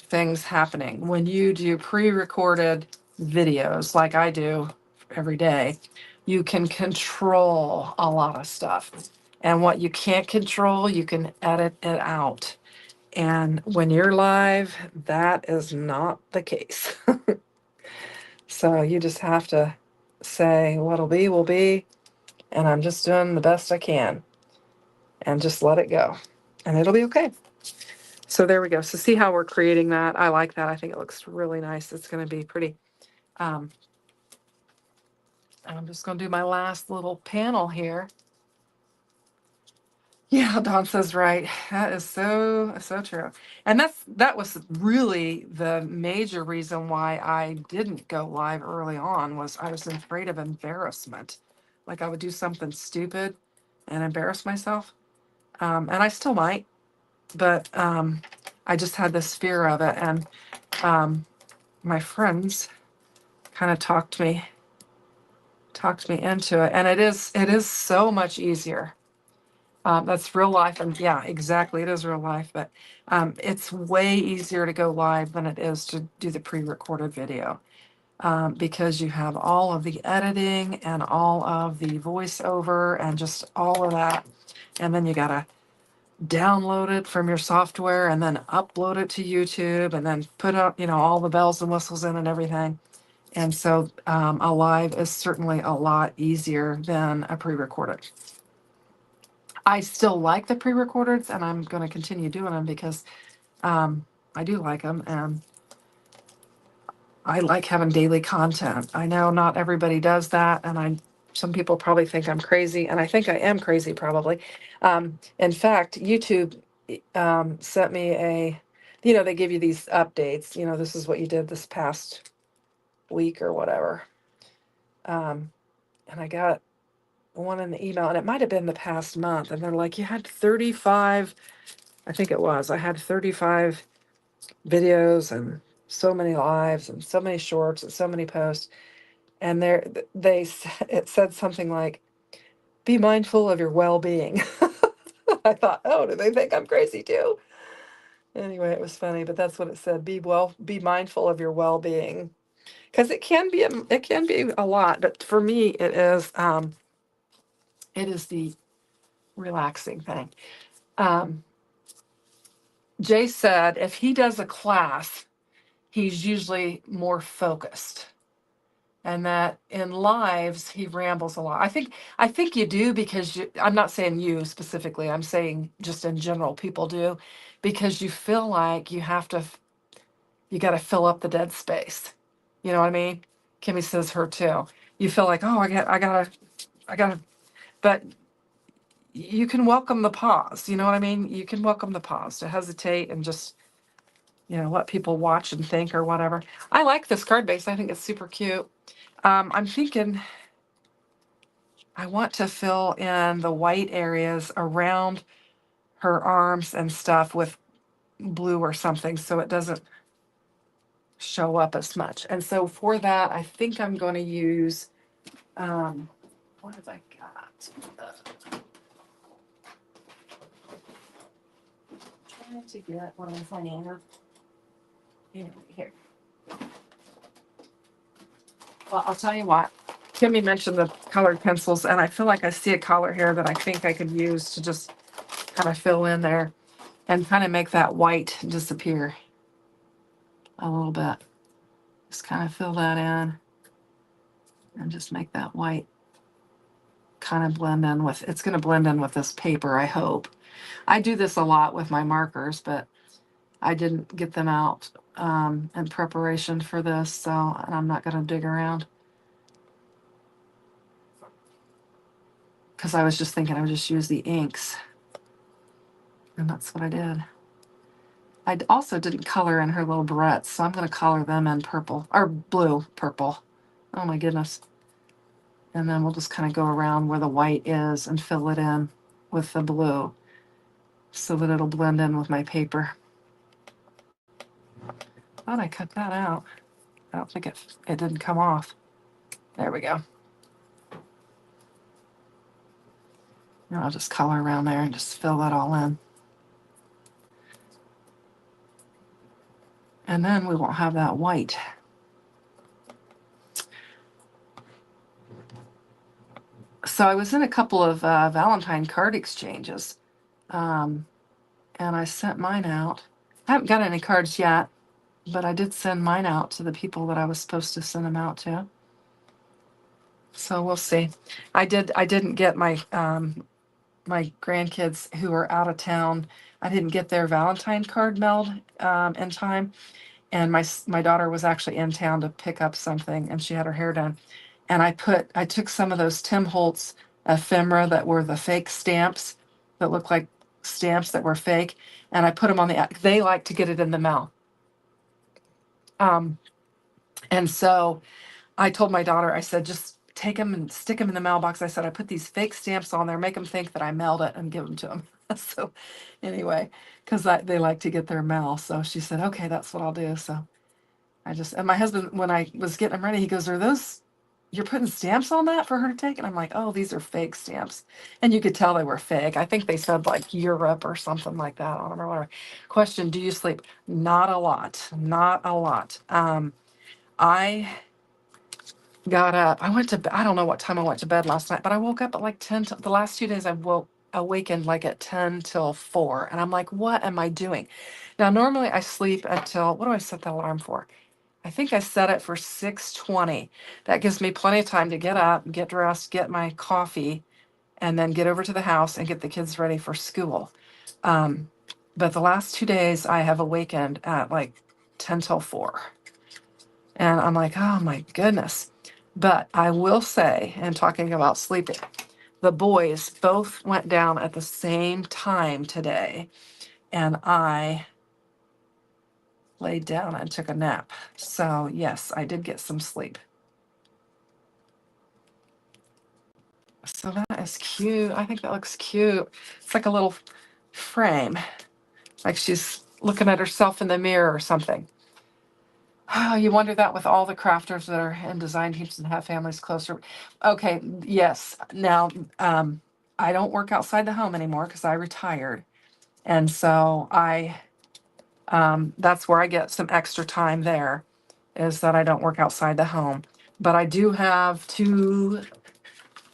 things happening. When you do pre-recorded videos like I do every day, you can control a lot of stuff. And what you can't control, you can edit it out. And when you're live, that is not the case. So you just have to say, what'll be, will be. And I'm just doing the best I can. And just let it go. And it'll be okay. So there we go. So see how we're creating that. I like that. I think it looks really nice. It's going to be pretty. I'm just going to do my last little panel here. Yeah, Dawn says right. That is so true. And that was really the major reason why I didn't go live early on, was I was afraid of embarrassment. Like I would do something stupid and embarrass myself. And I still might, but I just had this fear of it. And my friends kind of talked me into it. And it is so much easier. That's real life. And yeah, exactly. It is real life, but it's way easier to go live than it is to do the pre-recorded video, because you have all of the editing and all of the voiceover and just all of that. And then you got to download it from your software and then upload it to YouTube and then put up, all the bells and whistles in and everything. And so a live is certainly a lot easier than a pre-recorded. I still like the pre-recordeds, and I'm going to continue doing them because I do like them, and I like having daily content. I know not everybody does that, and some people probably think I'm crazy, and I think I am crazy probably. In fact, YouTube sent me they give you these updates. This is what you did this past week or whatever. And I got one in the email, and it might have been the past month, and they're like, you had 35, I think it was, I had 35 videos and so many lives and so many shorts and so many posts. And it said something like, be mindful of your well-being. I thought, oh, do they think I'm crazy too? Anyway, it was funny, but that's what it said. Be mindful of your well-being. Because it can be a lot, but for me it is the relaxing thing. Jay said if he does a class, he's usually more focused, and that in lives he rambles a lot. I think you do, because I'm not saying you specifically, I'm saying just in general people do, because you feel like you got to fill up the dead space. You know what I mean? Kimmy says her too. You feel like, oh, I gotta, but you can welcome the pause. You know what I mean? You can welcome the pause to hesitate and just, let people watch and think or whatever. I like this card base. I think it's super cute. I'm thinking I want to fill in the white areas around her arms and stuff with blue or something so it doesn't show up as much. And so for that, I think I'm going to use, what have I got? Trying to get what I'm finding here. Well, I'll tell you what. Kimmy mentioned the colored pencils, and I feel like I see a color here that I think I could use to just kind of fill in there and kind of make that white disappear a little bit. Just kind of fill that in and just make that white kind of blend in with, it's going to blend in with this paper, I hope. I do this a lot with my markers, but I didn't get them out in preparation for this, so and I'm not going to dig around. Because I was just thinking I would just use the inks. And that's what I did. I also didn't color in her little barrettes, so I'm going to color them in purple, or blue, purple. Oh my goodness. And then we'll just kind of go around where the white is and fill it in with the blue so that it'll blend in with my paper. Thought I cut that out. I don't think it didn't come off. There we go. And I'll just color around there and just fill that all in. And then we won't have that white. So I was in a couple of Valentine card exchanges, and I sent mine out. I haven't got any cards yet, but I did send mine out to the people that I was supposed to send them out to. So we'll see. I didn't get my my grandkids who are out of town. I didn't get their Valentine card mailed in time, and my daughter was actually in town to pick up something, and she had her hair done. And I took some of those Tim Holtz ephemera that were the fake stamps that look like stamps that were fake, and I put them on they like to get it in the mail. And so I told my daughter, I said, just take them and stick them in the mailbox. I said, I put these fake stamps on there, make them think that I mailed it and give them to them. So anyway, because they like to get their mail. So she said, okay, that's what I'll do. So and my husband, when I was getting them ready, he goes, you're putting stamps on that for her to take? And I'm like, oh, these are fake stamps. And you could tell they were fake. I think they said like Europe or something like that. I don't remember. Question, do you sleep? Not a lot. Not a lot. I got up. I went to bed. I don't know what time I went to bed last night, but I woke up at like 10. The last 2 days I awakened like at 10 till 4. And I'm like, what am I doing? Now, normally I sleep until, what do I set the alarm for? I think I set it for 6:20. That gives me plenty of time to get up, get dressed, get my coffee, and then get over to the house and get the kids ready for school. But the last 2 days I have awakened at like 10 till 4. And I'm like, oh my goodness. But I will say, and talking about sleeping, the boys both went down at the same time today, and I laid down and took a nap. So yes, I did get some sleep. So that is cute. I think that looks cute. It's like a little frame, like she's looking at herself in the mirror or something. Oh, you wonder that with all the crafters that are in design teams and have families closer. Okay, yes. Now, I don't work outside the home anymore because I retired. And so that's where I get some extra time there, is that I don't work outside the home. But I do have 2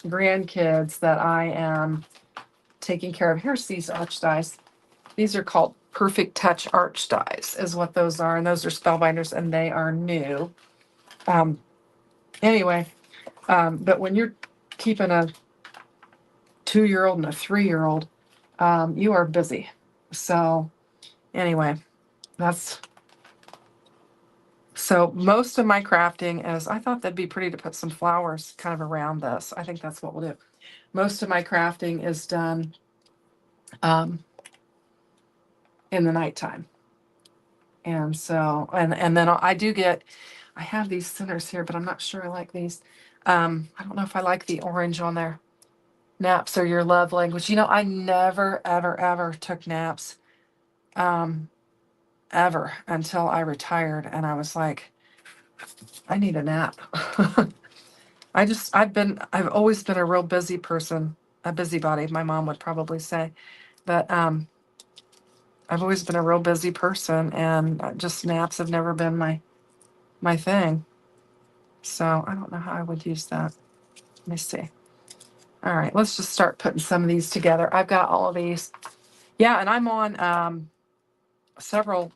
grandkids that I am taking care of. Here's these arch dies. These are called Perfect Touch arch dies, is what those are. And those are spellbinders, and they are new. Anyway, but when you're keeping a 2-year-old and a 3-year-old, you are busy. So anyway, so most of my crafting is, I thought that'd be pretty to put some flowers kind of around this. I think that's what we'll do. Most of my crafting is done in the nighttime. And so, and then I have these centers here, but I'm not sure I like these. I don't know if I like the orange on there. Naps are your love language. I never, ever, ever took naps, ever, until I retired. And I was like, I need a nap. I've always been a real busy person, a busybody, my mom would probably say. But I've always been a real busy person, and just naps have never been my thing. So I don't know how I would use that. Let me see. All right, let's just start putting some of these together. I've got all of these. Yeah, and I'm on several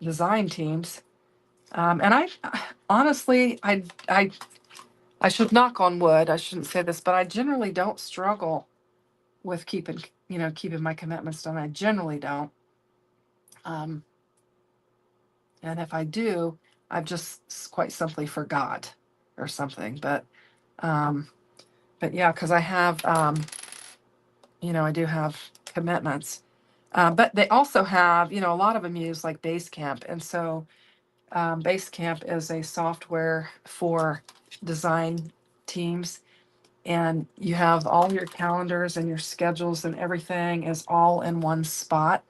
design teams. And I honestly, I should knock on wood. I shouldn't say this, but I generally don't struggle with keeping my commitments done. I generally don't. Um, and if I do, I've just quite simply forgot or something. Um, but yeah, because I have, I do have commitments. But they also have, a lot of them use like Basecamp. And so Basecamp is a software for design teams. And you have all your calendars and your schedules and everything is all in one spot.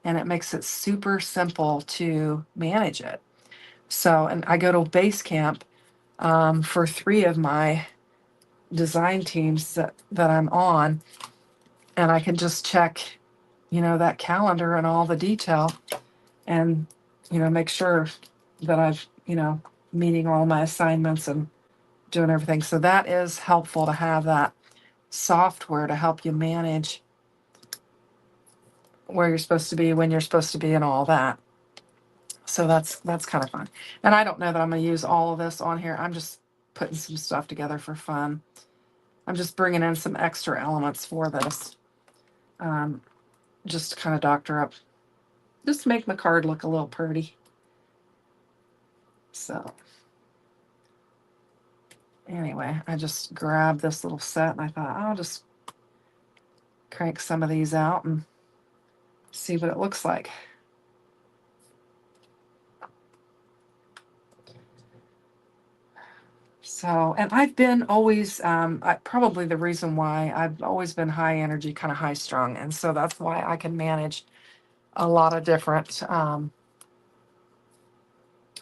And it makes it super simple to manage it. So, and I go to Basecamp for 3 of my design teams that I'm on, and I can just check, that calendar and all the detail and, make sure that I've, meeting all my assignments and doing everything. So that is helpful to have that software to help you manage where you're supposed to be, when you're supposed to be, and all that. So that's kind of fun. And I don't know that I'm going to use all of this on here. I'm just putting some stuff together for fun. I'm just bringing in some extra elements for this, just to kind of doctor up, just to make my card look a little pretty. So anyway, I just grabbed this little set and I thought I'll just crank some of these out and see what it looks like. So, and I've been always, probably the reason why I've always been high energy, kind of high strung. And so that's why I can manage a lot of different, I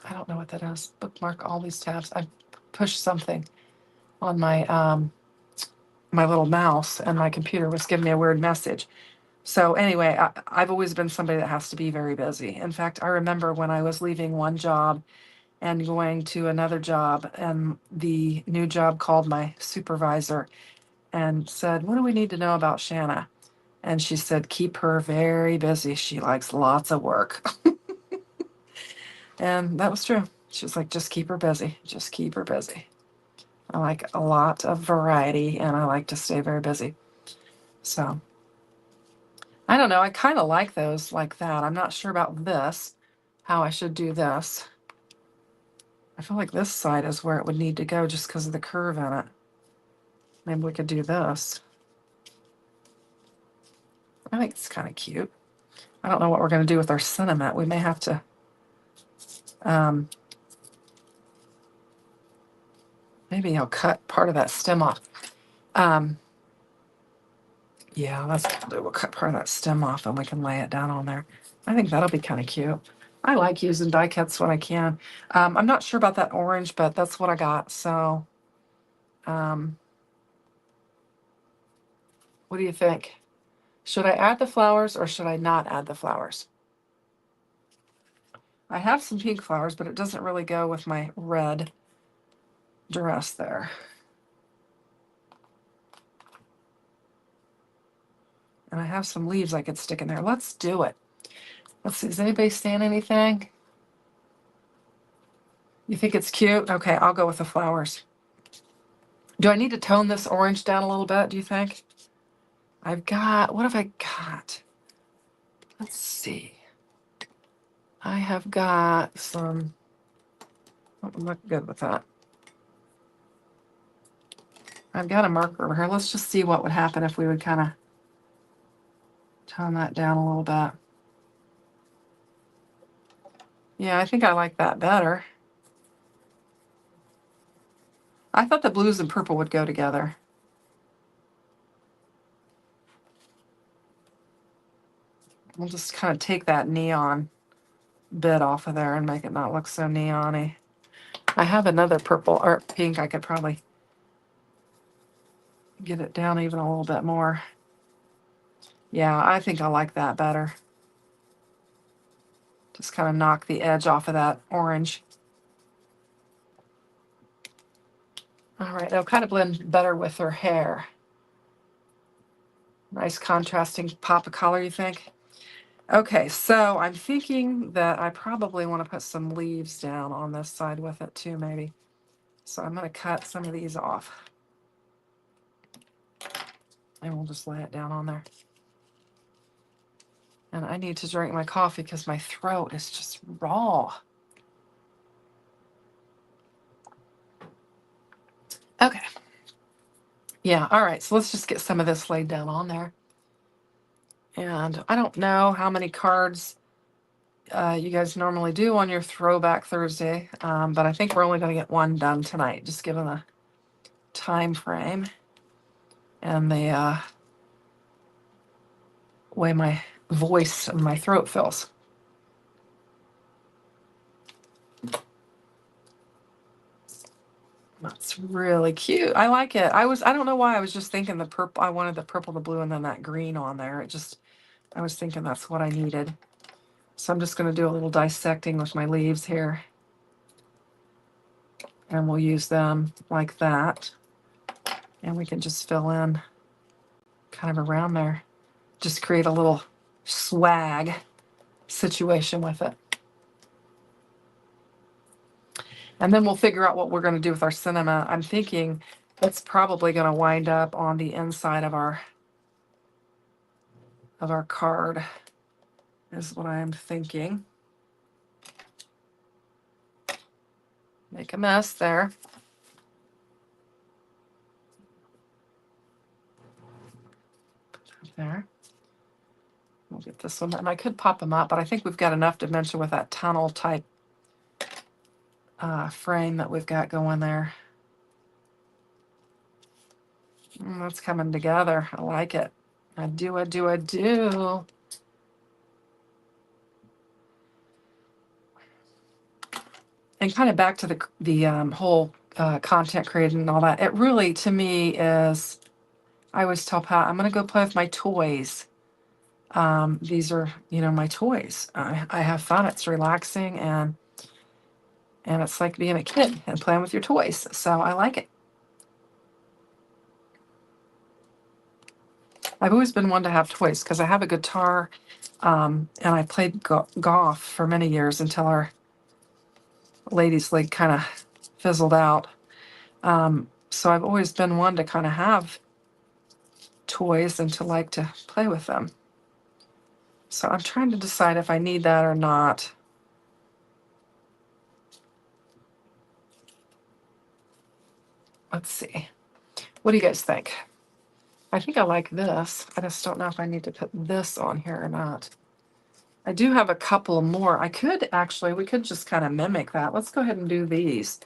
don't know what that is. Bookmark all these tabs. I pushed something on my little mouse and my computer was giving me a weird message. So anyway, I've always been somebody that has to be very busy. In fact, I remember when I was leaving one job and going to another job, and the new job called my supervisor and said, "What do we need to know about Shanna?" And she said, "Keep her very busy. She likes lots of work." And that was true. She was like, "Just keep her busy. Just keep her busy." I like a lot of variety and I like to stay very busy. So I don't know. I kind of like those like that. I'm not sure about this, how I should do this. I feel like this side is where it would need to go just because of the curve in it. Maybe we could do this. I think it's kind of cute. I don't know what we're going to do with our sentiment. We may have to maybe I'll cut part of that stem off. Yeah, that's what we'll do. We'll cut part of that stem off and we can lay it down on there. I think that'll be kind of cute. I like using die cuts when I can. I'm not sure about that orange, but that's what I got. So, what do you think? Should I add the flowers or should I not add the flowers? I have some pink flowers, but it doesn't really go with my red dress there. And I have some leaves I could stick in there. Let's do it. Let's see. Is anybody saying anything? You think it's cute? Okay, I'll go with the flowers. Do I need to tone this orange down a little bit, do you think? What have I got? Let's see. I have got some, I'm not good with that. I've got a marker over here. Let's just see what would happen if we would kind of tone that down a little bit. Yeah, I think I like that better. I thought the blues and purple would go together. We'll just kind of take that neon bit off of there and make it not look so neon-y. I have another purple or pink. I could probably get it down even a little bit more. Yeah, I think I like that better. Just kind of knock the edge off of that orange. All right, it'll kind of blend better with her hair. Nice contrasting pop of color, you think? Okay, so I'm thinking that I probably want to put some leaves down on this side with it too, maybe. So I'm going to cut some of these off. And we'll just lay it down on there. And I need to drink my coffee because my throat is just raw. Okay. Yeah, all right, so let's just get some of this laid down on there. And I don't know how many cards you guys normally do on your Throwback Thursday, but I think we're only going to get one done tonight, just given the time frame and the way my voice and my throat feels. That's really cute. I like it. I don't know why I was just thinking the purple. I wanted the purple, the blue, and then that green on there. I was thinking that's what I needed. So I'm just going to do a little dissecting with my leaves here. And we'll use them like that. And we can just fill in kind of around there. Just create a little swag situation with it. And then we'll figure out what we're going to do with our cinema. I'm thinking it's probably going to wind up on the inside of our card, is what I am thinking. Make a mess there. There. We'll get this one. And I could pop them up, but I think we've got enough dimension with that tunnel type frame that we've got going there. That's coming together. I like it. I do. And kind of back to the whole content creating and all that. It really, to me, is, I always tell Pat, I'm going to go play with my toys. These are, my toys. I have fun. It's relaxing, and it's like being a kid and playing with your toys. So I like it. I've always been one to have toys because I have a guitar, and I played golf for many years until our ladies' league kind of fizzled out. So I've always been one to kind of have toys and to like to play with them. So I'm trying to decide if I need that or not. Let's see. What do you guys think? I think I like this. I just don't know if I need to put this on here or not. I do have a couple more. We could just kind of mimic that. Let's go ahead and do these.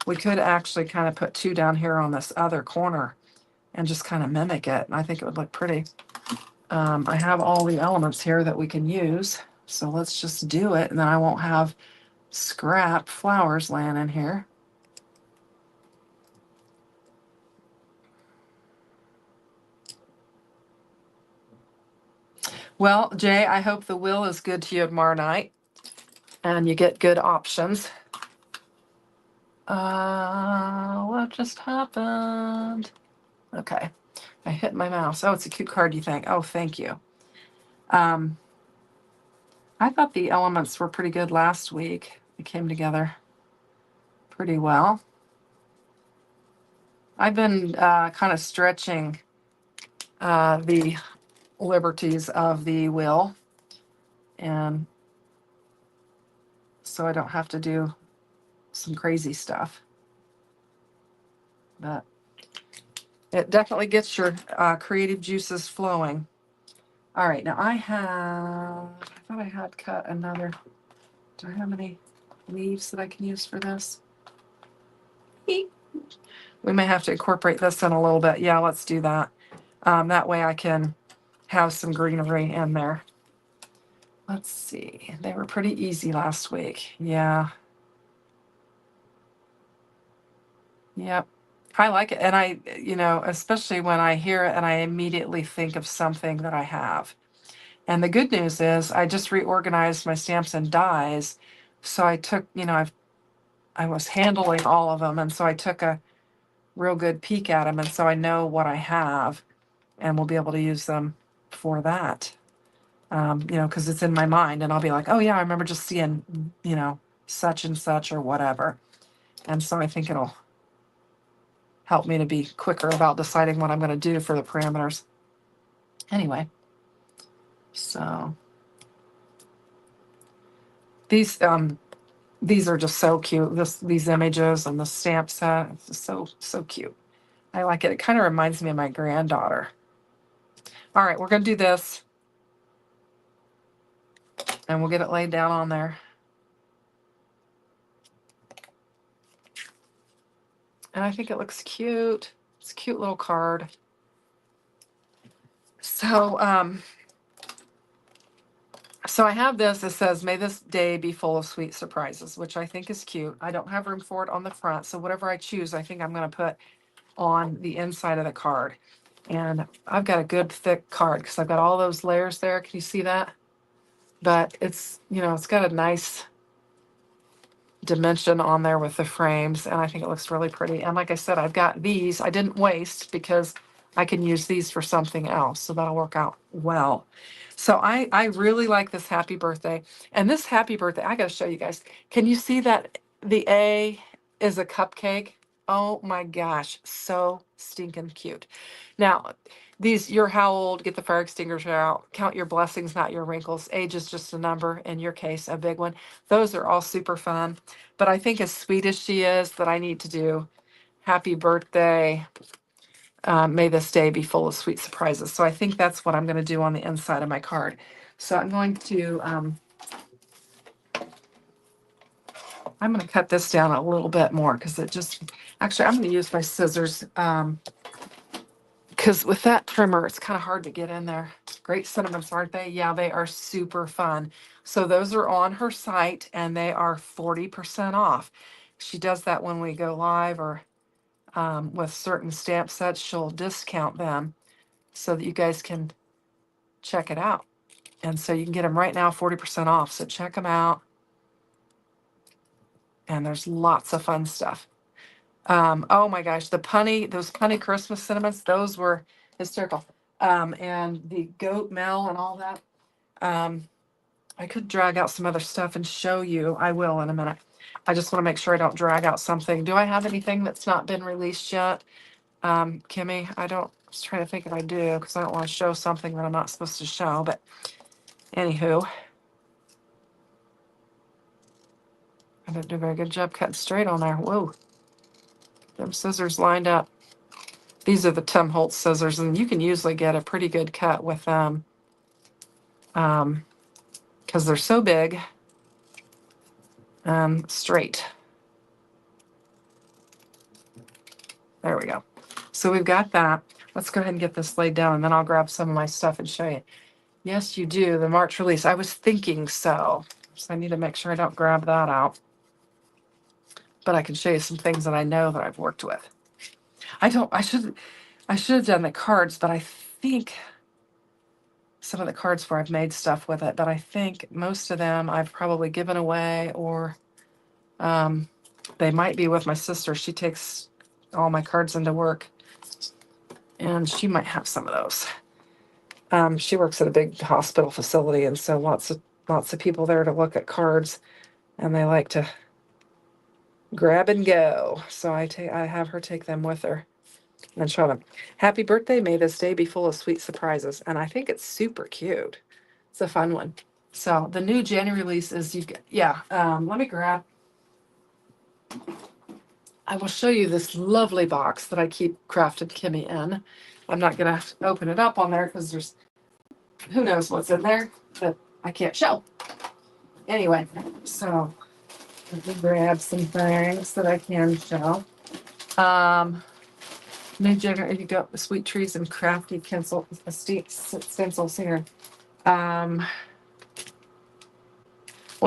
We could actually kind of put two down here on this other corner and just kind of mimic it. And I think it would look pretty. I have all the elements here that we can use. So let's just do it. And then I won't have scrap flowers laying in here. Well, Jay, I hope the will is good to you tomorrow night and you get good options. What just happened? Okay. I hit my mouse. Oh, it's a cute card, you think? Oh, thank you. I thought the elements were pretty good last week. They came together pretty well. I've been kind of stretching the liberties of the will, and so I don't have to do some crazy stuff. But it definitely gets your creative juices flowing. All right, now I thought I had cut another. Do I have any leaves that I can use for this? We may have to incorporate this in a little bit. Yeah, let's do that. That way I can have some greenery in there. Let's see. They were pretty easy last week. Yeah. Yep. I like it. And I, especially when I hear it and I immediately think of something that I have. And the good news is I just reorganized my stamps and dies. So I took, I was handling all of them. And so I took real good peek at them. And so I know what I have and we'll be able to use them for that. Because it's in my mind and I'll be like, oh yeah, I remember just seeing, such and such or whatever. And so I think it'll help me to be quicker about deciding what I'm going to do for the parameters. Anyway, so these are just so cute. These images and the stamp set, it's just so cute. I like it. It kind of reminds me of my granddaughter. All right, we're going to do this and we'll get it laid down on there. And I think it looks cute. It's a cute little card. So, so I have this. It says, "May this day be full of sweet surprises," which I think is cute. I don't have room for it on the front, so whatever I choose, I think I'm going to put on the inside of the card. And I've got a good thick card because I've got all those layers there. Can you see that? But it's, it's got a nice dimension on there with the frames, and I think it looks really pretty. And like I said, I've got these. I didn't waste because I can use these for something else, so that'll work out well. So I really like this happy birthday. And this happy birthday, I got to show you guys. Can you see that the A is a cupcake? Oh my gosh, so stinking cute. Now, these, you're how old, get the fire extinguisher out, count your blessings, not your wrinkles. Age is just a number, in your case, a big one. Those are all super fun. But I think as sweet as she is, that I need to do happy birthday. May this day be full of sweet surprises. So I think that's what I'm going to do on the inside of my card. So I'm going to cut this down a little bit more because it just, actually, I'm going to use my scissors because with that trimmer, it's kind of hard to get in there. Great cinnamons, aren't they? Yeah, they are super fun. So those are on her site and they are 40% off. She does that when we go live or with certain stamp sets, she'll discount them so that you guys can check it out. And so you can get them right now, 40% off. So check them out. And there's lots of fun stuff. Oh my gosh, those punny Christmas cinnamons, those were hysterical. And the goat mel and all that. I could drag out some other stuff and show you. I will in a minute. I just want to make sure I don't drag out something. Do I have anything that's not been released yet? Kimmy, I was trying to think if I do, because I don't want to show something that I'm not supposed to show, but anywho. I didn't do a very good job cutting straight on there. Whoa. Them scissors lined up. These are the Tim Holtz scissors, and you can usually get a pretty good cut with them because they're so big and straight. There we go. So we've got that. Let's go ahead and get this laid down, and then I'll grab some of my stuff and show you. Yes, you do. The March release. I was thinking so. So I need to make sure I don't grab that out. But I can show you some things that I know that I've worked with. I should have done the cards, but I think some of the cards where I've made stuff with it, but I think most of them I've probably given away or they might be with my sister. She takes all my cards into work and she might have some of those. She works at a big hospital facility, and so lots of people there to look at cards, and they like to grab and go. So I have her take them with her and show them. Happy birthday, may this day be full of sweet surprises. And I think it's super cute. It's a fun one. So the new January release is, let me grab, I will show you this lovely box that I keep Kraftin Kimmy in. I'm not going to open it up on there because there's, who knows what's in there that I can't show. Anyway, so let me grab some things that I can show. New January, you got Sweet Trees and Crafty stencils here. Well,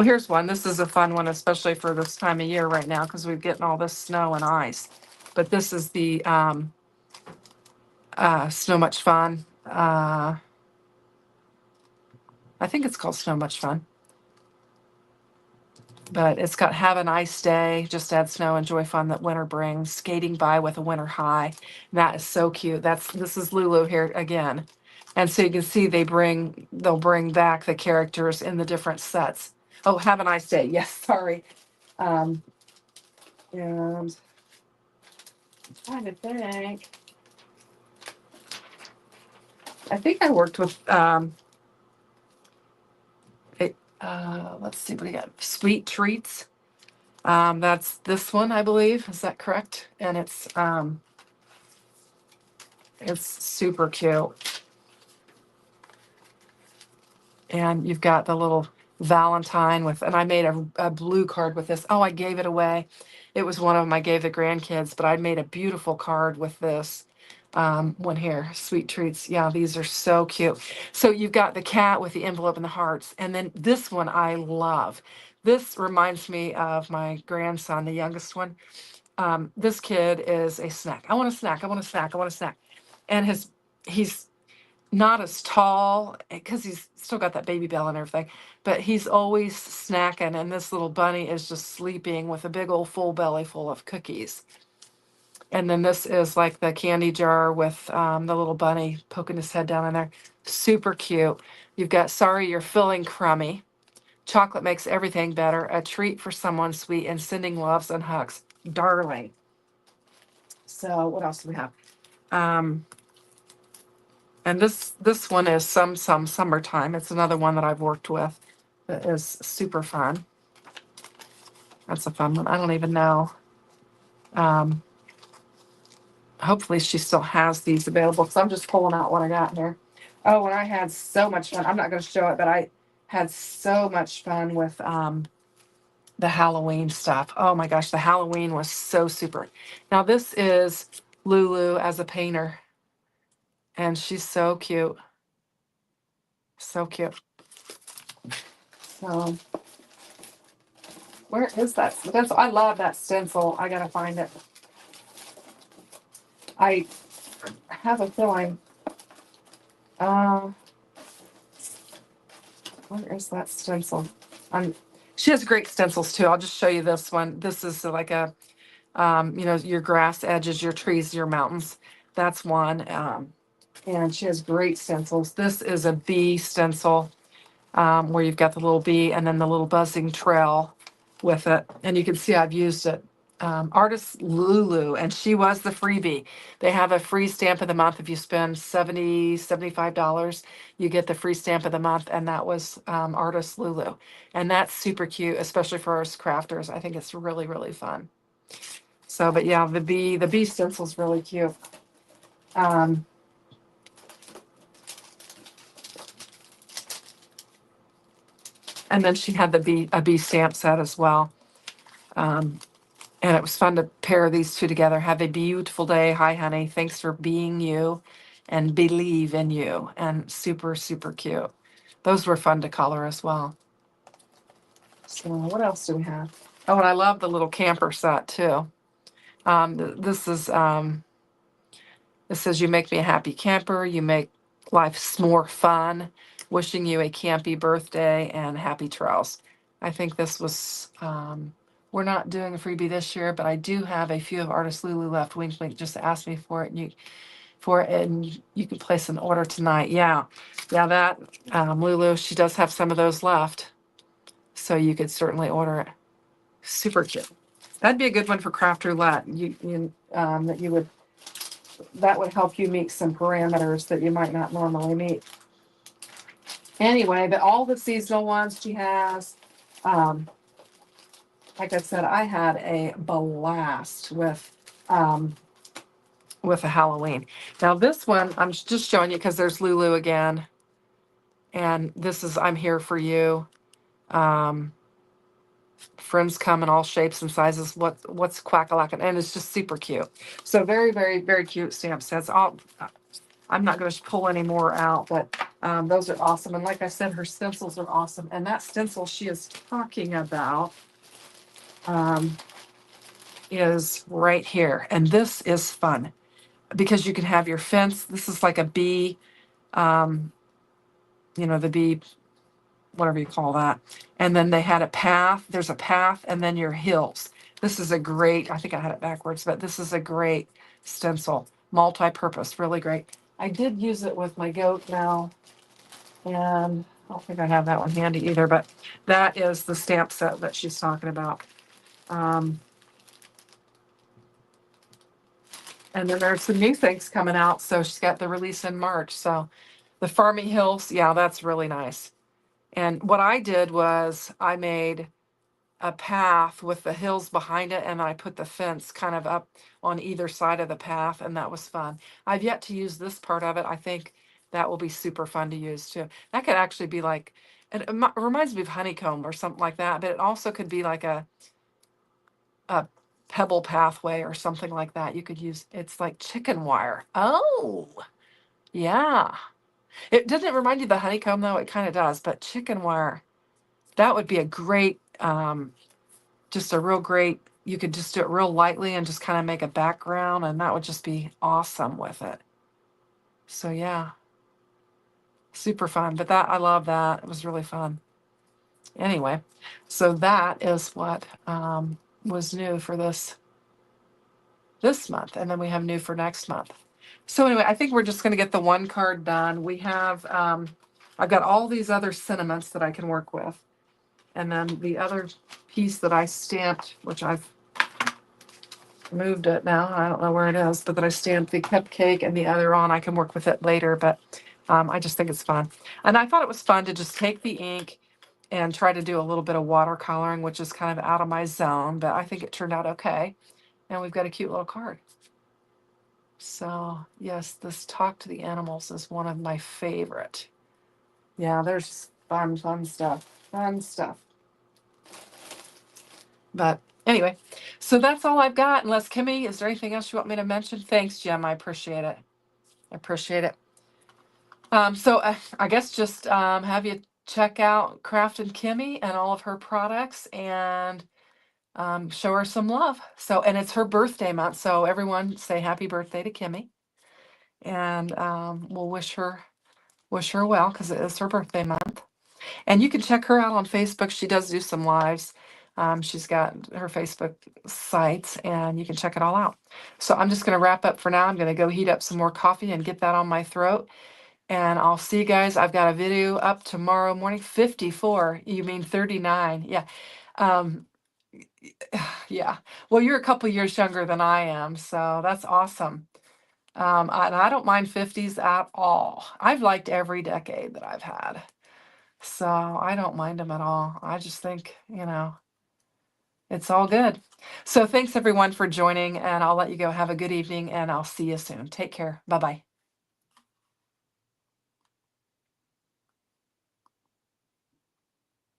here's one. This is a fun one, especially for this time of year right now, because we're getting all this snow and ice. But this is the Snow Much Fun. I think it's called Snow Much Fun. But it's got have a nice day, just add snow, enjoy fun that winter brings, skating by with a winter high. That is so cute. This is Lulu here again. And so you can see they'll bring back the characters in the different sets. Oh, have a nice day. Yes, sorry. Um, and I'm trying to think. I think I worked with let's see what do you got? Sweet Treats. That's this one, I believe. Is that correct? And it's super cute. And you've got the little Valentine with, and I made a blue card with this. Oh, I gave it away. It was one of them I gave the grandkids, but I made a beautiful card with this one here, Sweet Treats. Yeah, these are so cute. So you've got the cat with the envelope and the hearts. And then this one I love. This reminds me of my grandson, the youngest one. This kid is a snack. I want a snack. I want a snack. I want a snack. And he's not as tall because he's still got that baby bell and everything, but he's always snacking. And this little bunny is just sleeping with a big old full belly full of cookies. And then this is like the candy jar with the little bunny poking his head down in there. Super cute. You've got sorry you're feeling crummy. Chocolate makes everything better. A treat for someone sweet and sending loves and hugs. Darling. So what else do we have? And this one is some summertime. It's another one that I've worked with that is super fun. That's a fun one. I don't even know. Hopefully she still has these available because I'm just pulling out what I got here. Oh, and I had so much fun. I'm not going to show it, but I had so much fun with the Halloween stuff. Oh my gosh, the Halloween was so super. Now this is Lulu as a painter, and she's so cute. So cute. So where is that stencil? I love that stencil. I gotta find it. I have a feeling. Where is that stencil? She has great stencils too. I'll just show you this one. This is like a, your grass edges, your trees, your mountains. That's one. And she has great stencils. This is a bee stencil where you've got the little bee and then the little buzzing trail with it. And you can see I've used it. Artist Lulu, and she was the freebie. They have a free stamp of the month. If you spend $75, you get the free stamp of the month. And that was Artist Lulu. And that's super cute, especially for us crafters. I think it's really, really fun. So, but yeah, the bee stencil's really cute. And then she had a bee stamp set as well. And it was fun to pair these two together. Have a beautiful day. Hi, honey. Thanks for being you and believe in you. And super, super cute. Those were fun to color as well. So what else do we have? Oh, and I love the little camper set too. This says you make me a happy camper. You make life more fun. Wishing you a campy birthday and happy trails. I think this was, we're not doing a freebie this year, but I do have a few of Artist Lulu left. Wink, wink, just ask me for it, and you can place an order tonight. Yeah, that Lulu, she does have some of those left, so you could certainly order it. Super cute. That'd be a good one for craft roulette. That would help you meet some parameters that you might not normally meet. Anyway, but all the seasonal ones she has, like I said, I had a blast with a Halloween. Now this one, I'm just showing you because there's Lulu again. And this is I'm Here For You. Friends come in all shapes and sizes. What's quack-a-lackin'? And it's just super cute. So very, very, very cute stamp sets. I'm not going to pull any more out, but those are awesome. And like I said, her stencils are awesome. And that stencil she is talking about is right here. And this is fun because you can have your fence. This is like a bee, the bee whatever you call that. And then they had a path. There's a path, and then your hills. This is a great, I think I had it backwards, but this is a great stencil, multi-purpose, really great. I did use it with my goat now, and I don't think I have that one handy either, but that is the stamp set that she's talking about. And then there's some new things coming out. So she's got the release in March. So the Farming Hills, yeah, that's really nice. And what I did was I made a path with the hills behind it, and I put the fence kind of up on either side of the path, and that was fun. I've yet to use this part of it. I think that will be super fun to use too. That could actually be like, it reminds me of honeycomb or something like that, but it also could be like a pebble pathway or something like that. You could use, it's like chicken wire. Oh, yeah. It doesn't remind you of the honeycomb though. It kind of does, but chicken wire, that would be a great, just a real great, you could just do it real lightly and just kind of make a background, and that would just be awesome with it. So yeah, super fun. But that, I love that. It was really fun. Anyway, so that is what was new for this month, and then we have new for next month. So anyway, I think we're just going to get the one card done. We have, I've got all these other sentiments that I can work with. And then the other piece that I stamped, which I've moved it now, I don't know where it is, but that I stamped the cupcake and the other on, I can work with it later, but I just think it's fun. And I thought it was fun to just take the ink and try to do a little bit of watercoloring, which is kind of out of my zone, but I think it turned out okay. And we've got a cute little card. So yes, this Talk to the Animals is one of my favorite. Yeah, there's fun stuff. Fun stuff. But anyway, so that's all I've got. Unless Kimmy, is there anything else you want me to mention? Thanks, Jim. I appreciate it. I appreciate it. So I guess just have you check out Kraftin Kimmy and all of her products, and show her some love. So, and it's her birthday month, so everyone say happy birthday to Kimmy, and we'll wish her well because it is her birthday month. And you can check her out on Facebook. She does do some lives. She's got her Facebook sites, and you can check it all out. So I'm just going to wrap up for now. I'm going to go heat up some more coffee and get that on my throat. And I'll see you guys. I've got a video up tomorrow morning. 54. You mean 39? Yeah. Um, yeah. Well, you're a couple years younger than I am, so that's awesome. And I don't mind 50s at all. I've liked every decade that I've had. So I don't mind them at all. I just think, it's all good. So thanks everyone for joining, and I'll let you go. Have a good evening, and I'll see you soon. Take care. Bye-bye.